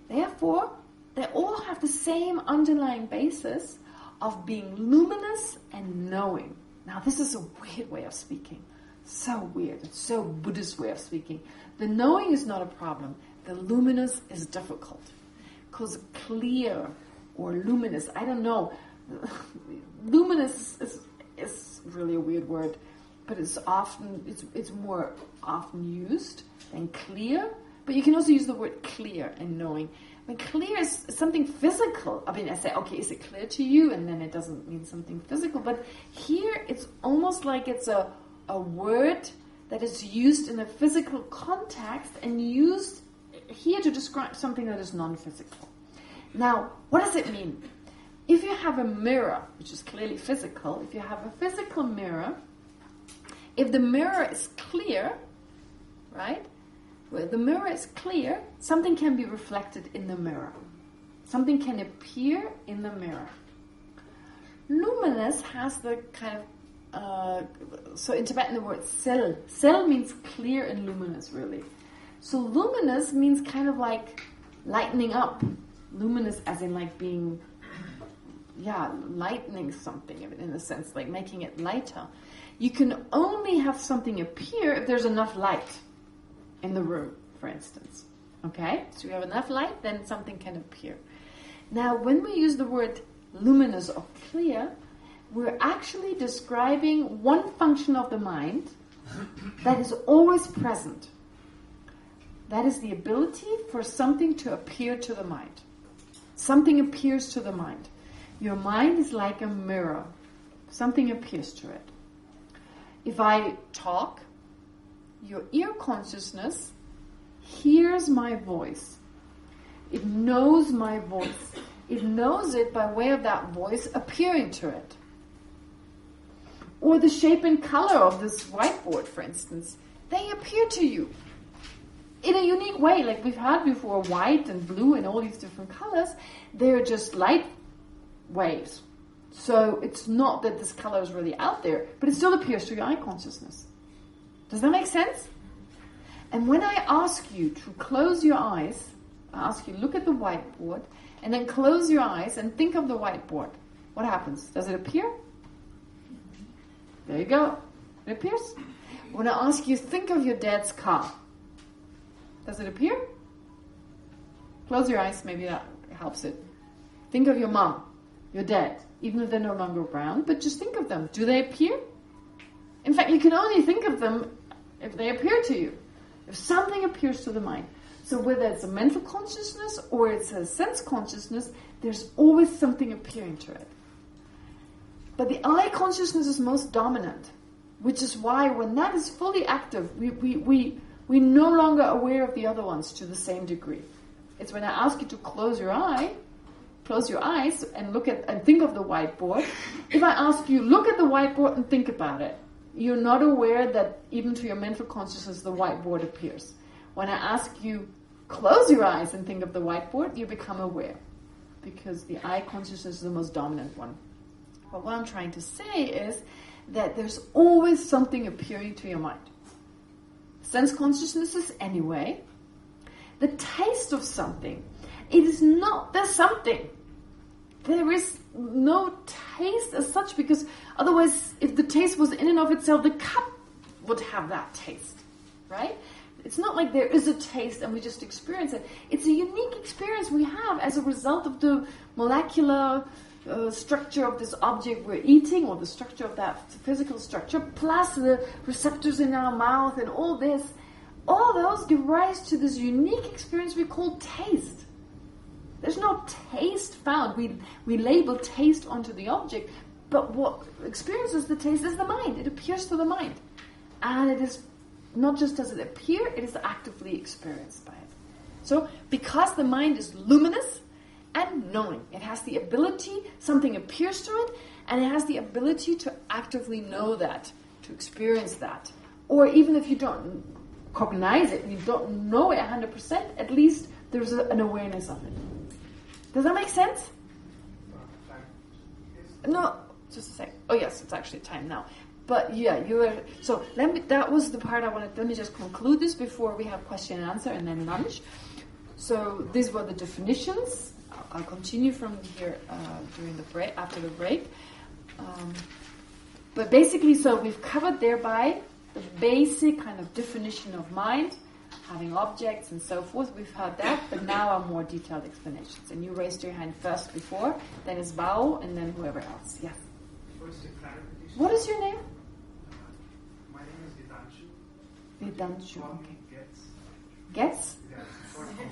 Therefore, they all have the same underlying basis of being luminous and knowing. Now, this is a weird way of speaking. So weird. It's so Buddhist way of speaking. The knowing is not a problem. The luminous is difficult. Because clear or luminous, I don't know. Luminous is really a weird word. But it's more often used than clear. But you can also use the word clear and knowing. I mean, clear is something physical. I mean, I say, okay, is it clear to you? And then it doesn't mean something physical. But here, it's almost like it's a word that is used in a physical context and used here to describe something that is non-physical. Now, what does it mean? If you have a mirror, which is clearly physical, if you have a physical mirror, if the mirror is clear, right? Where the mirror is clear, something can be reflected in the mirror. Something can appear in the mirror. Luminous has the kind of, so in Tibetan the word sel. Sel means clear and luminous, really. So luminous means kind of like lightening up. Luminous as in like being, lightening something in a sense, like making it lighter. You can only have something appear if there's enough light in the room, for instance. Okay? So you have enough light, then something can appear. Now, when we use the word luminous or clear, we're actually describing one function of the mind that is always present. That is the ability for something to appear to the mind. Something appears to the mind. Your mind is like a mirror. Something appears to it. If I talk, your ear consciousness hears my voice. It knows my voice. It knows it by way of that voice appearing to it. Or the shape and color of this whiteboard, for instance. They appear to you in a unique way, like we've had before, white and blue and all these different colors. They're just light waves. So it's not that this color is really out there, but it still appears to your eye consciousness. Does that make sense? And when I ask you to close your eyes, I ask you look at the whiteboard and then close your eyes and think of the whiteboard. What happens? Does it appear? There you go. It appears. When I ask you think of your dad's car, does it appear? Close your eyes, maybe that helps it. Think of your mom, your dad, even if they're no longer around, but just think of them. Do they appear? In fact, you can only think of them if they appear to you. If something appears to the mind. So whether it's a mental consciousness or it's a sense consciousness, there's always something appearing to it. But the eye consciousness is most dominant, which is why when that is fully active, we're no longer aware of the other ones to the same degree. It's when I ask you to close your eyes and look at and think of the whiteboard. If I ask you, look at the whiteboard and think about it, you're not aware that even to your mental consciousness the whiteboard appears. When I ask you, close your eyes and think of the whiteboard, you become aware. Because the eye consciousness is the most dominant one. But what I'm trying to say is that there's always something appearing to your mind. Sense consciousnesses anyway. The taste of something. It is not the something. There is no taste as such, because otherwise, if the taste was in and of itself, the cup would have that taste, right? It's not like there is a taste and we just experience it. It's a unique experience we have as a result of the molecular structure of this object we're eating, or the structure of that physical structure, plus the receptors in our mouth and all this. All those give rise to this unique experience we call taste. There's no taste found. We label taste onto the object, but what experiences the taste is the mind. It appears to the mind. And it is not just does it appear, it is actively experienced by it. So, because the mind is luminous and knowing, it has the ability, something appears to it, and it has the ability to actively know that, to experience that. Or even if you don't cognize it, you don't know it 100%, at least there's an awareness of it. Does that make sense? No, just a sec. Oh yes, it's actually time now. But yeah, you were. So that was the part I wanted. Let me just conclude this before we have question and answer and then lunch. So these were the definitions. I'll continue from here during the break, after the break. But basically, so we've covered thereby the basic kind of definition of mind, having objects and so forth. We've heard that, but now are more detailed explanations. And you raised your hand first before, then is Bao, and then whoever else. Yes. First, a clarification. What is your name? My name is Vidanshu. Vidanshu. Okay. Gets. Gets? Yeah, short form.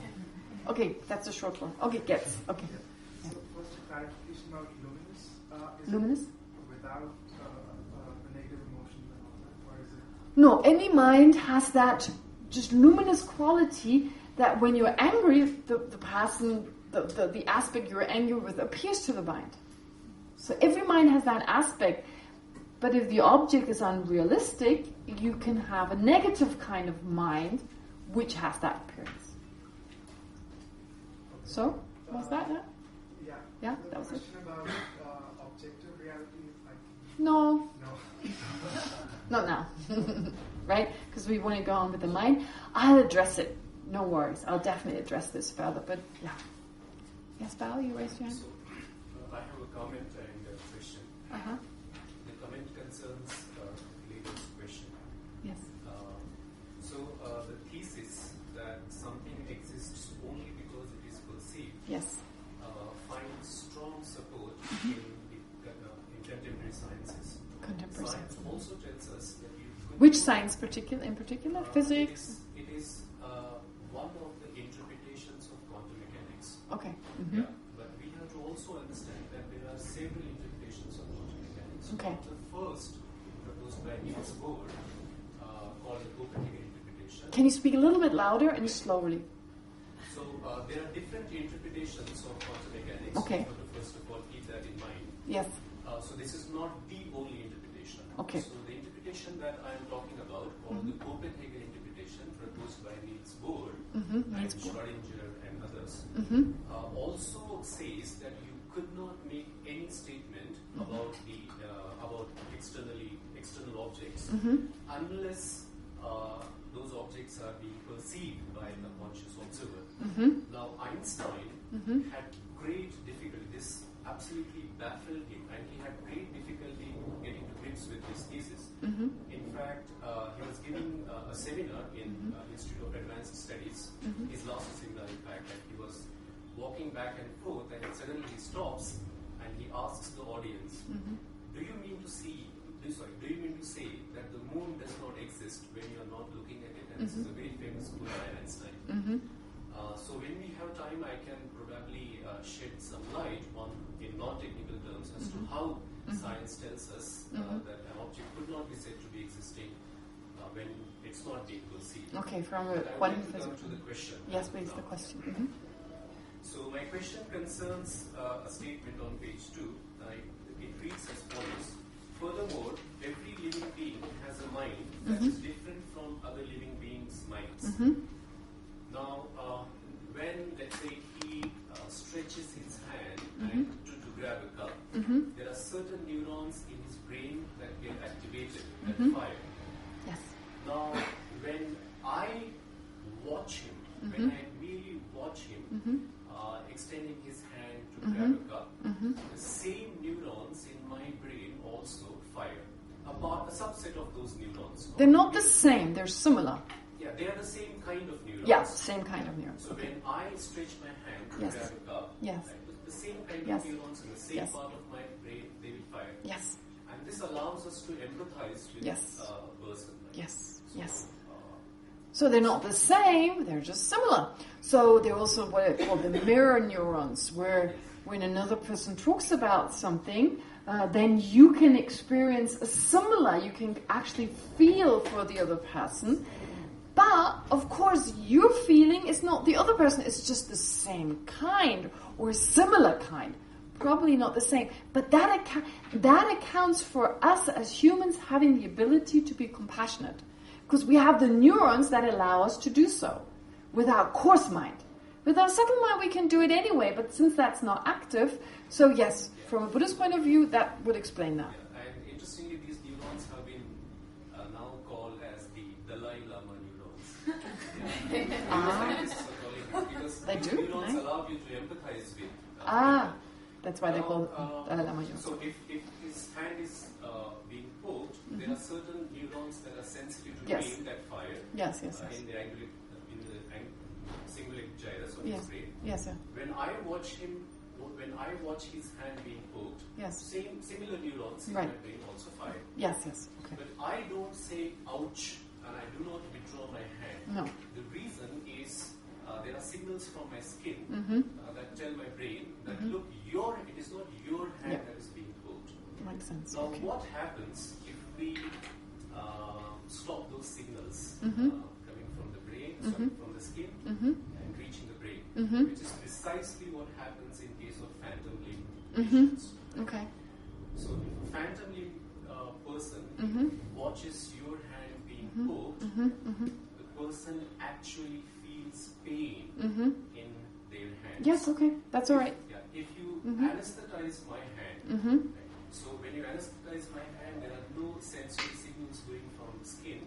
Okay, that's a short one. Okay, gets. Okay. So first, a clarification about luminous. Is Luminous? it without the negative emotions and all that, or is it? No, any mind has that just luminous quality that when you're angry, the person, the aspect you're angry with appears to the mind. So every mind has that aspect. But if the object is unrealistic, you can have a negative kind of mind which has that appearance. So, was that it? Yeah. Yeah, So that was the it. question about objective reality, like No, no. not now. Right? Because we want to go on with the mind. I'll address it. No worries. I'll definitely address this further. But yeah. Yes, Val, you raised your hand? So, I have a comment and a question. Uh-huh. The comment concerns Legal's question. Yes. So, the thesis that something exists only because it is perceived Yes. finds strong support in contemporary sciences. Contemporary Science science. also tells us that you could Which science in particular? Physics? It is one of the interpretations of quantum mechanics. Okay. Mm-hmm. Yeah, but we have to also understand that there are several interpretations of quantum mechanics. Okay. The first, proposed by Niels Bohr, called the Copernican interpretation. Can you speak a little bit louder and slowly? So there are different interpretations of quantum mechanics. Okay. You have to first of all keep that in mind. Yes. So this is not the only interpretation. Okay. So the interpretation that I am talking about, or the Copenhagen interpretation proposed by Niels Bohr and Schrödinger and others, also says that you could not make any statement about the about external objects unless those objects are being perceived by the conscious observer. Now Einstein had great difficulty. This absolutely baffled him, and he had great difficulty getting to grips with his thesis. In fact, he was giving a seminar in Institute of Advanced Studies. His last seminar, in fact, and he was walking back and forth, and suddenly he stops and he asks the audience, "Do you mean to say that the moon does not exist when you are not looking at it?" And this is a very famous quote by Einstein. So when we have time, I can probably shed some light on, in non-technical terms, as to how science tells us that an object could not be said to be existing when it's not being perceived. Okay, from I would like to come to the question. Yes, please, the question. So my question concerns a statement on page 2. It reads as follows. Furthermore, every living being has a mind that is different from other living beings' minds. Now, when, let's say, he stretches his hand and to grab a cup, there are certain neurons in his brain that get activated, that fire. Yes. Now, when I watch him, when I merely watch him extending his hand to grab a cup, the same neurons in my brain also fire. About a subset of those neurons. They're not the same, they're similar. Yeah, they are the same kind of neurons. Yes, same kind of neurons. So when I stretch my hand to grab a cup, the same kind of neurons in the same part of my brain, they will fire. Yes. And this allows us to empathize with a person. Right? Yes, So they're not the same, they're just similar. So they're also what are called the mirror neurons, where when another person talks about something, then you can experience a similar, you can actually feel for the other person. But, of course, your feeling is not the other person, it's just the same kind or similar kind. Probably not the same. But that accounts for us as humans having the ability to be compassionate. Because we have the neurons that allow us to do so with our coarse mind. With our subtle mind, we can do it anyway, but since that's not active, so yes, from a Buddhist point of view, that would explain that. Yeah, and interestingly, these neurons have been now called as the Dalai Lama neurons. Scientists are calling it because they these do? neurons Nice. allow you to empathize with. That's why they call it Dalai Lama neurons. So if his hand is being poked, there are certain neurons that are sensitive to pain that fire. Yes. In the cingulate gyrus of his brain. Yes. When I watch his hand being poked, similar neurons in my brain also fire. Yes. Okay. But I don't say ouch and I do not withdraw my hand. No. The reason is there are signals from my skin that tell my brain that look, it is not your hand that is being poked. Makes sense. Now what happens if we stop those signals coming from the brain, from the skin and reaching the brain, which is precisely what happens in case of phantom limb patients. Okay. So if a phantom limb person watches your hand being poked, the person actually feels pain in their hands. Yes, okay, that's all right. Yeah. If you anesthetize my hand, so when you anesthetize my hand, there are no sensory signals going from the skin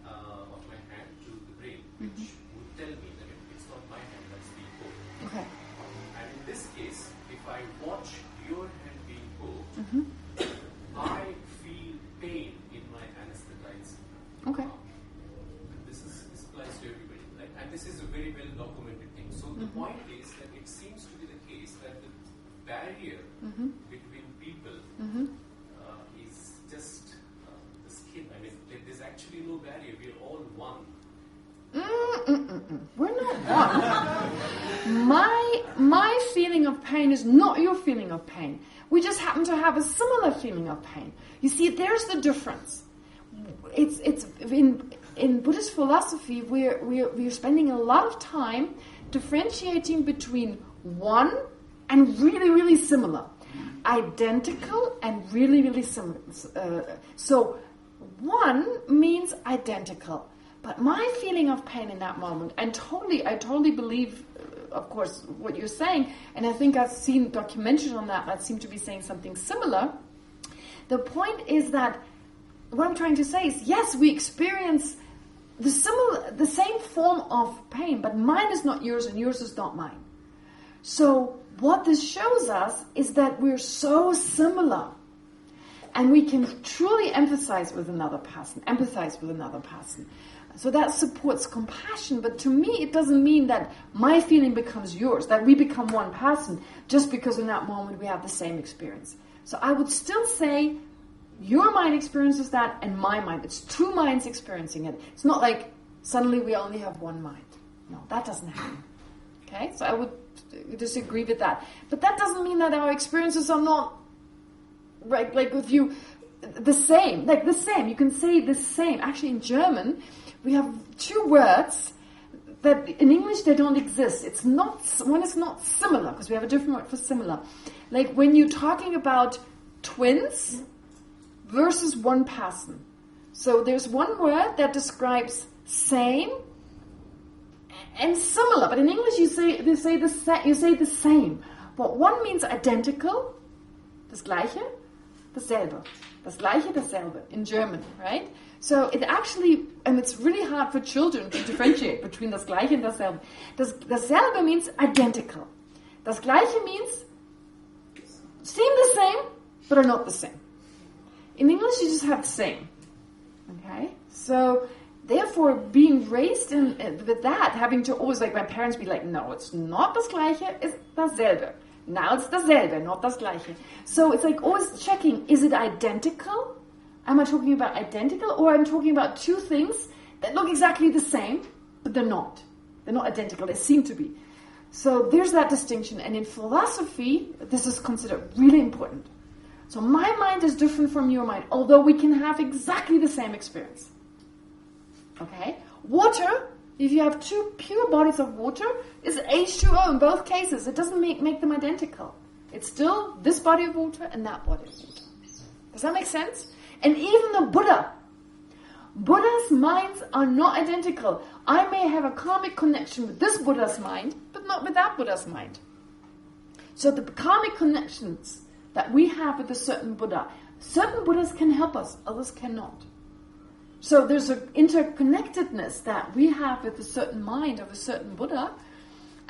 of my hand to the brain, which would tell me that it's not my hand that's being poked. Okay. And in this case, if I watch your hand being poked, I feel pain in my anesthetized hand. Okay. This applies to everybody, right? And this is a very well documented thing. So the point is that it seems to be the case that the barrier between people is just the skin. I mean, there's actually no barrier. We're all one. We're not one. My feeling of pain is not your feeling of pain. We just happen to have a similar feeling of pain. You see, there's the difference. It's in Buddhist philosophy, we're spending a lot of time differentiating between one and really, really similar. identical and really, really similar. So one means identical. But my feeling of pain in that moment, and I totally believe, of course, what you're saying, and I think I've seen documentaries on that seem to be saying something similar. The point is that what I'm trying to say is, yes, we experience the same form of pain, but mine is not yours and yours is not mine. So what this shows us is that we're so similar, and we can truly empathize with another person. So that supports compassion, but to me it doesn't mean that my feeling becomes yours, that we become one person just because in that moment we have the same experience. So I would still say your mind experiences that and my mind. It's two minds experiencing it. It's not like suddenly we only have one mind. No, that doesn't happen. Okay, so I would disagree with that. But that doesn't mean that our experiences are not, right, like with you, the same. Like the same. You can say the same. Actually in German, we have two words that in English they don't exist. One is not similar, because we have a different word for similar. Like when you're talking about twins versus one person. So there's one word that describes same and similar, but in English you say the same. But one means identical, das Gleiche, dasselbe. Das Gleiche, dasselbe in German, right? So it actually, and it's really hard for children to differentiate between das Gleiche and dasselbe. Dasselbe means identical. Das Gleiche means seem the same, but are not the same. In English, you just have the same. Okay? So, therefore, being raised with that, having to always, like my parents be like, no, it's not das Gleiche, it's dasselbe. Now it's dasselbe, not das Gleiche. So it's like always checking, is it identical? Am I talking about identical? Or I'm talking about two things that look exactly the same, but they're not. They're not identical, they seem to be. So there's that distinction. And in philosophy, this is considered really important. So my mind is different from your mind, although we can have exactly the same experience. Okay? Water, if you have two pure bodies of water, is H2O in both cases. It doesn't make them identical. It's still this body of water and that body of water. Does that make sense? And even the Buddha's minds are not identical. I may have a karmic connection with this Buddha's mind, but not with that Buddha's mind. So the karmic connections that we have with a certain certain Buddhas can help us, others cannot. So there's an interconnectedness that we have with a certain mind of a certain Buddha,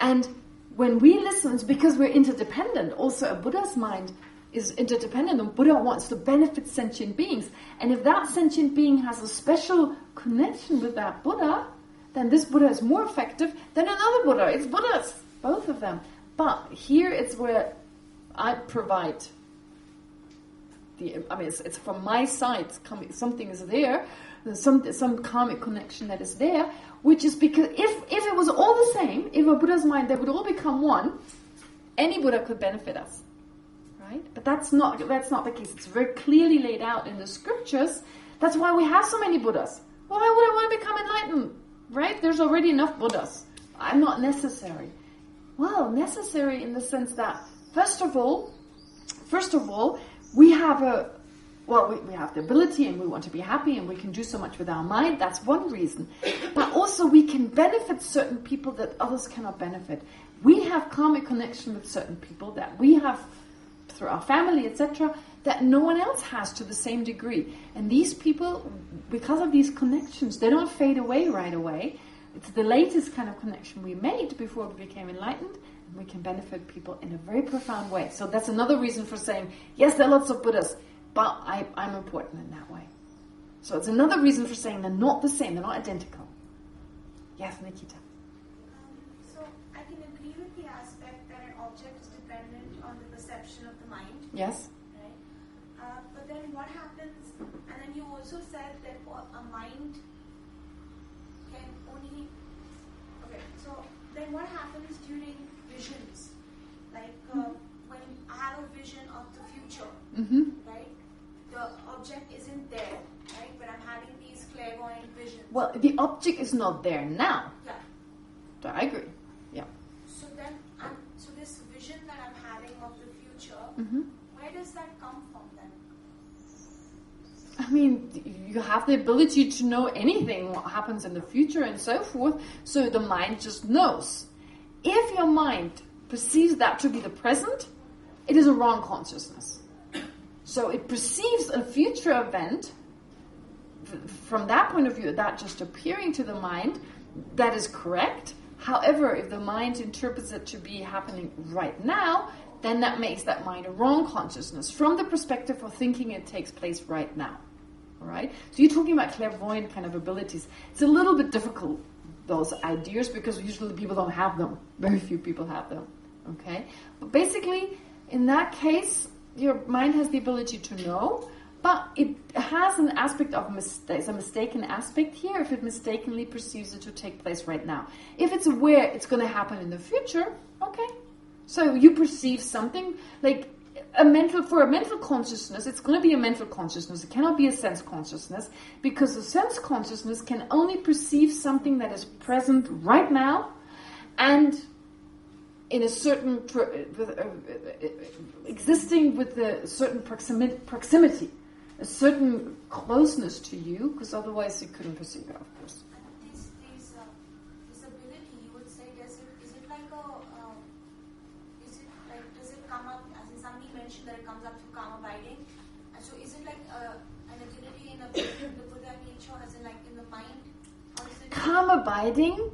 and when we listen, it's because we're interdependent. Also, a Buddha's mind is interdependent, and Buddha wants to benefit sentient beings. And if that sentient being has a special connection with that Buddha, then this Buddha is more effective than another Buddha. It's Buddhas, both of them. But here it's where I provide it's from my side. Something is there. There's some karmic connection that is there, which is because if it was all the same, if a Buddha's mind, they would all become one, any Buddha could benefit us. Right? But that's not the case. It's very clearly laid out in the scriptures. That's why we have so many Buddhas. Why would I want to become enlightened? Right? There's already enough Buddhas. I'm not necessary. Well, necessary in the sense that, first of all, we have we have the ability and we want to be happy and we can do so much with our mind. That's one reason. But also we can benefit certain people that others cannot benefit. We have karmic connection with certain people that we have through our family, etc., that no one else has to the same degree. And these people, because of these connections, they don't fade away right away. It's the latest kind of connection we made before we became enlightened, and we can benefit people in a very profound way. So that's another reason for saying, yes, there are lots of Buddhas, but I'm important in that way. So it's another reason for saying they're not the same, they're not identical. Yes, Nikita. So I can agree with the aspect that an object is dependent on the perception of the mind. Yes. Right? But then what happens, and then you also said that a mind can only, okay, so then what happens during visions? Like when I have a vision of the future, right? The object isn't there, right? But I'm having these clairvoyant visions. Well, the object is not there now. Yeah. So I agree. Yeah. So then, so this vision that I'm having of the future, I mean, you have the ability to know anything, what happens in the future and so forth, so the mind just knows. If your mind perceives that to be the present, it is a wrong consciousness. So it perceives a future event, from that point of view, that just appearing to the mind, that is correct. However, if the mind interprets it to be happening right now, then that makes that mind a wrong consciousness from the perspective of thinking it takes place right now. All right? So you're talking about clairvoyant kind of abilities. It's a little bit difficult, those ideas, because usually people don't have them. Very few people have them. Okay? But basically, in that case, your mind has the ability to know, but it has an aspect of there's a mistaken aspect here if it mistakenly perceives it to take place right now. If it's aware it's going to happen in the future, okay. So you perceive something like for a mental consciousness, it's going to be a mental consciousness. It cannot be a sense consciousness, because a sense consciousness can only perceive something that is present right now and in a certain existing with a certain proximity, a certain closeness to you, because otherwise you couldn't perceive it, of course. This ability, you would say, does it come up, as in somebody mentioned that it comes up through calm abiding, and so is it like an ability in the Buddha nature, as in like in the mind? Or is it calm abiding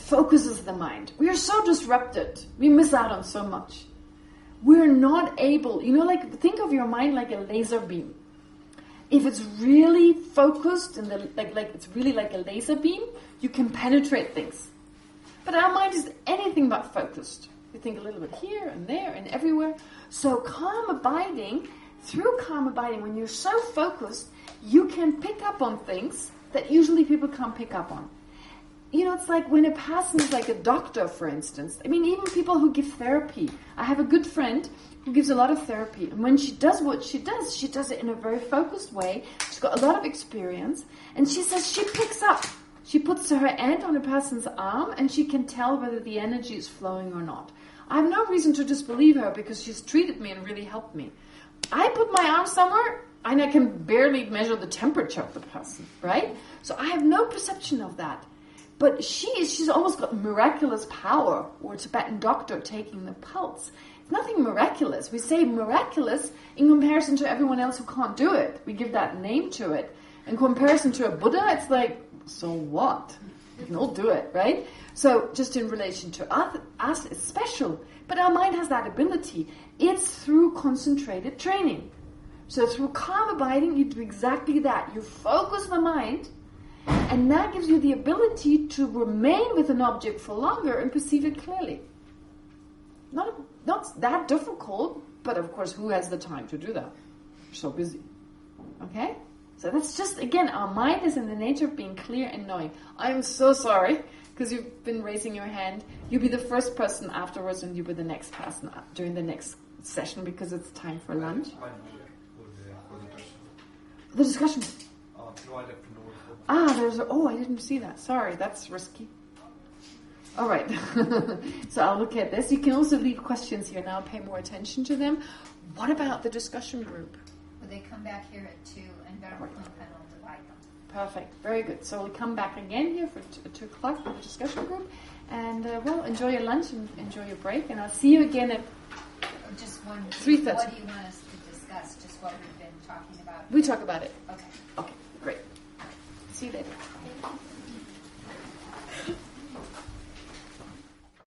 focuses the mind. We are so disrupted. We miss out on so much. We're not able, think of your mind like a laser beam. If it's really focused and it's really like a laser beam, you can penetrate things. But our mind is anything but focused. We think a little bit here and there and everywhere. So through calm abiding, when you're so focused, you can pick up on things that usually people can't pick up on. It's like when a person is like a doctor, for instance. I mean, even people who give therapy. I have a good friend who gives a lot of therapy. And when she does what she does it in a very focused way. She's got a lot of experience. And she says she picks up. She puts her hand on a person's arm and she can tell whether the energy is flowing or not. I have no reason to disbelieve her because she's treated me and really helped me. I put my arm somewhere and I can barely measure the temperature of the person, right? So I have no perception of that. But she's almost got miraculous power, or a Tibetan doctor taking the pulse. It's nothing miraculous. We say miraculous in comparison to everyone else who can't do it. We give that name to it. In comparison to a Buddha, it's like, so what? We can all do it, right? So just in relation to us, it's special. But our mind has that ability. It's through concentrated training. So through calm abiding, you do exactly that. You focus the mind, and that gives you the ability to remain with an object for longer and perceive it clearly. Not that difficult, but of course, who has the time to do that? We're so busy. Okay? So that's just, again, our mind is in the nature of being clear and knowing. I'm so sorry, because you've been raising your hand. You'll be the first person afterwards, and you'll be the next person during the next session, because it's time for lunch. The discussion. No, I'd have to know. I didn't see that. Sorry, that's risky. All right. So I'll look at this. You can also leave questions here now. Pay more attention to them. What about the discussion group? Well, they come back here at 2, and Dharma will divide them. Perfect. Very good. So we'll come back again here for 2 o'clock for the discussion group. And, enjoy your lunch and enjoy your break. And I'll see you again at just one. 3:30. What do you want us to discuss? Just what we've been talking about? We talk about it. Okay. Okay. Great. See you later. Thank you.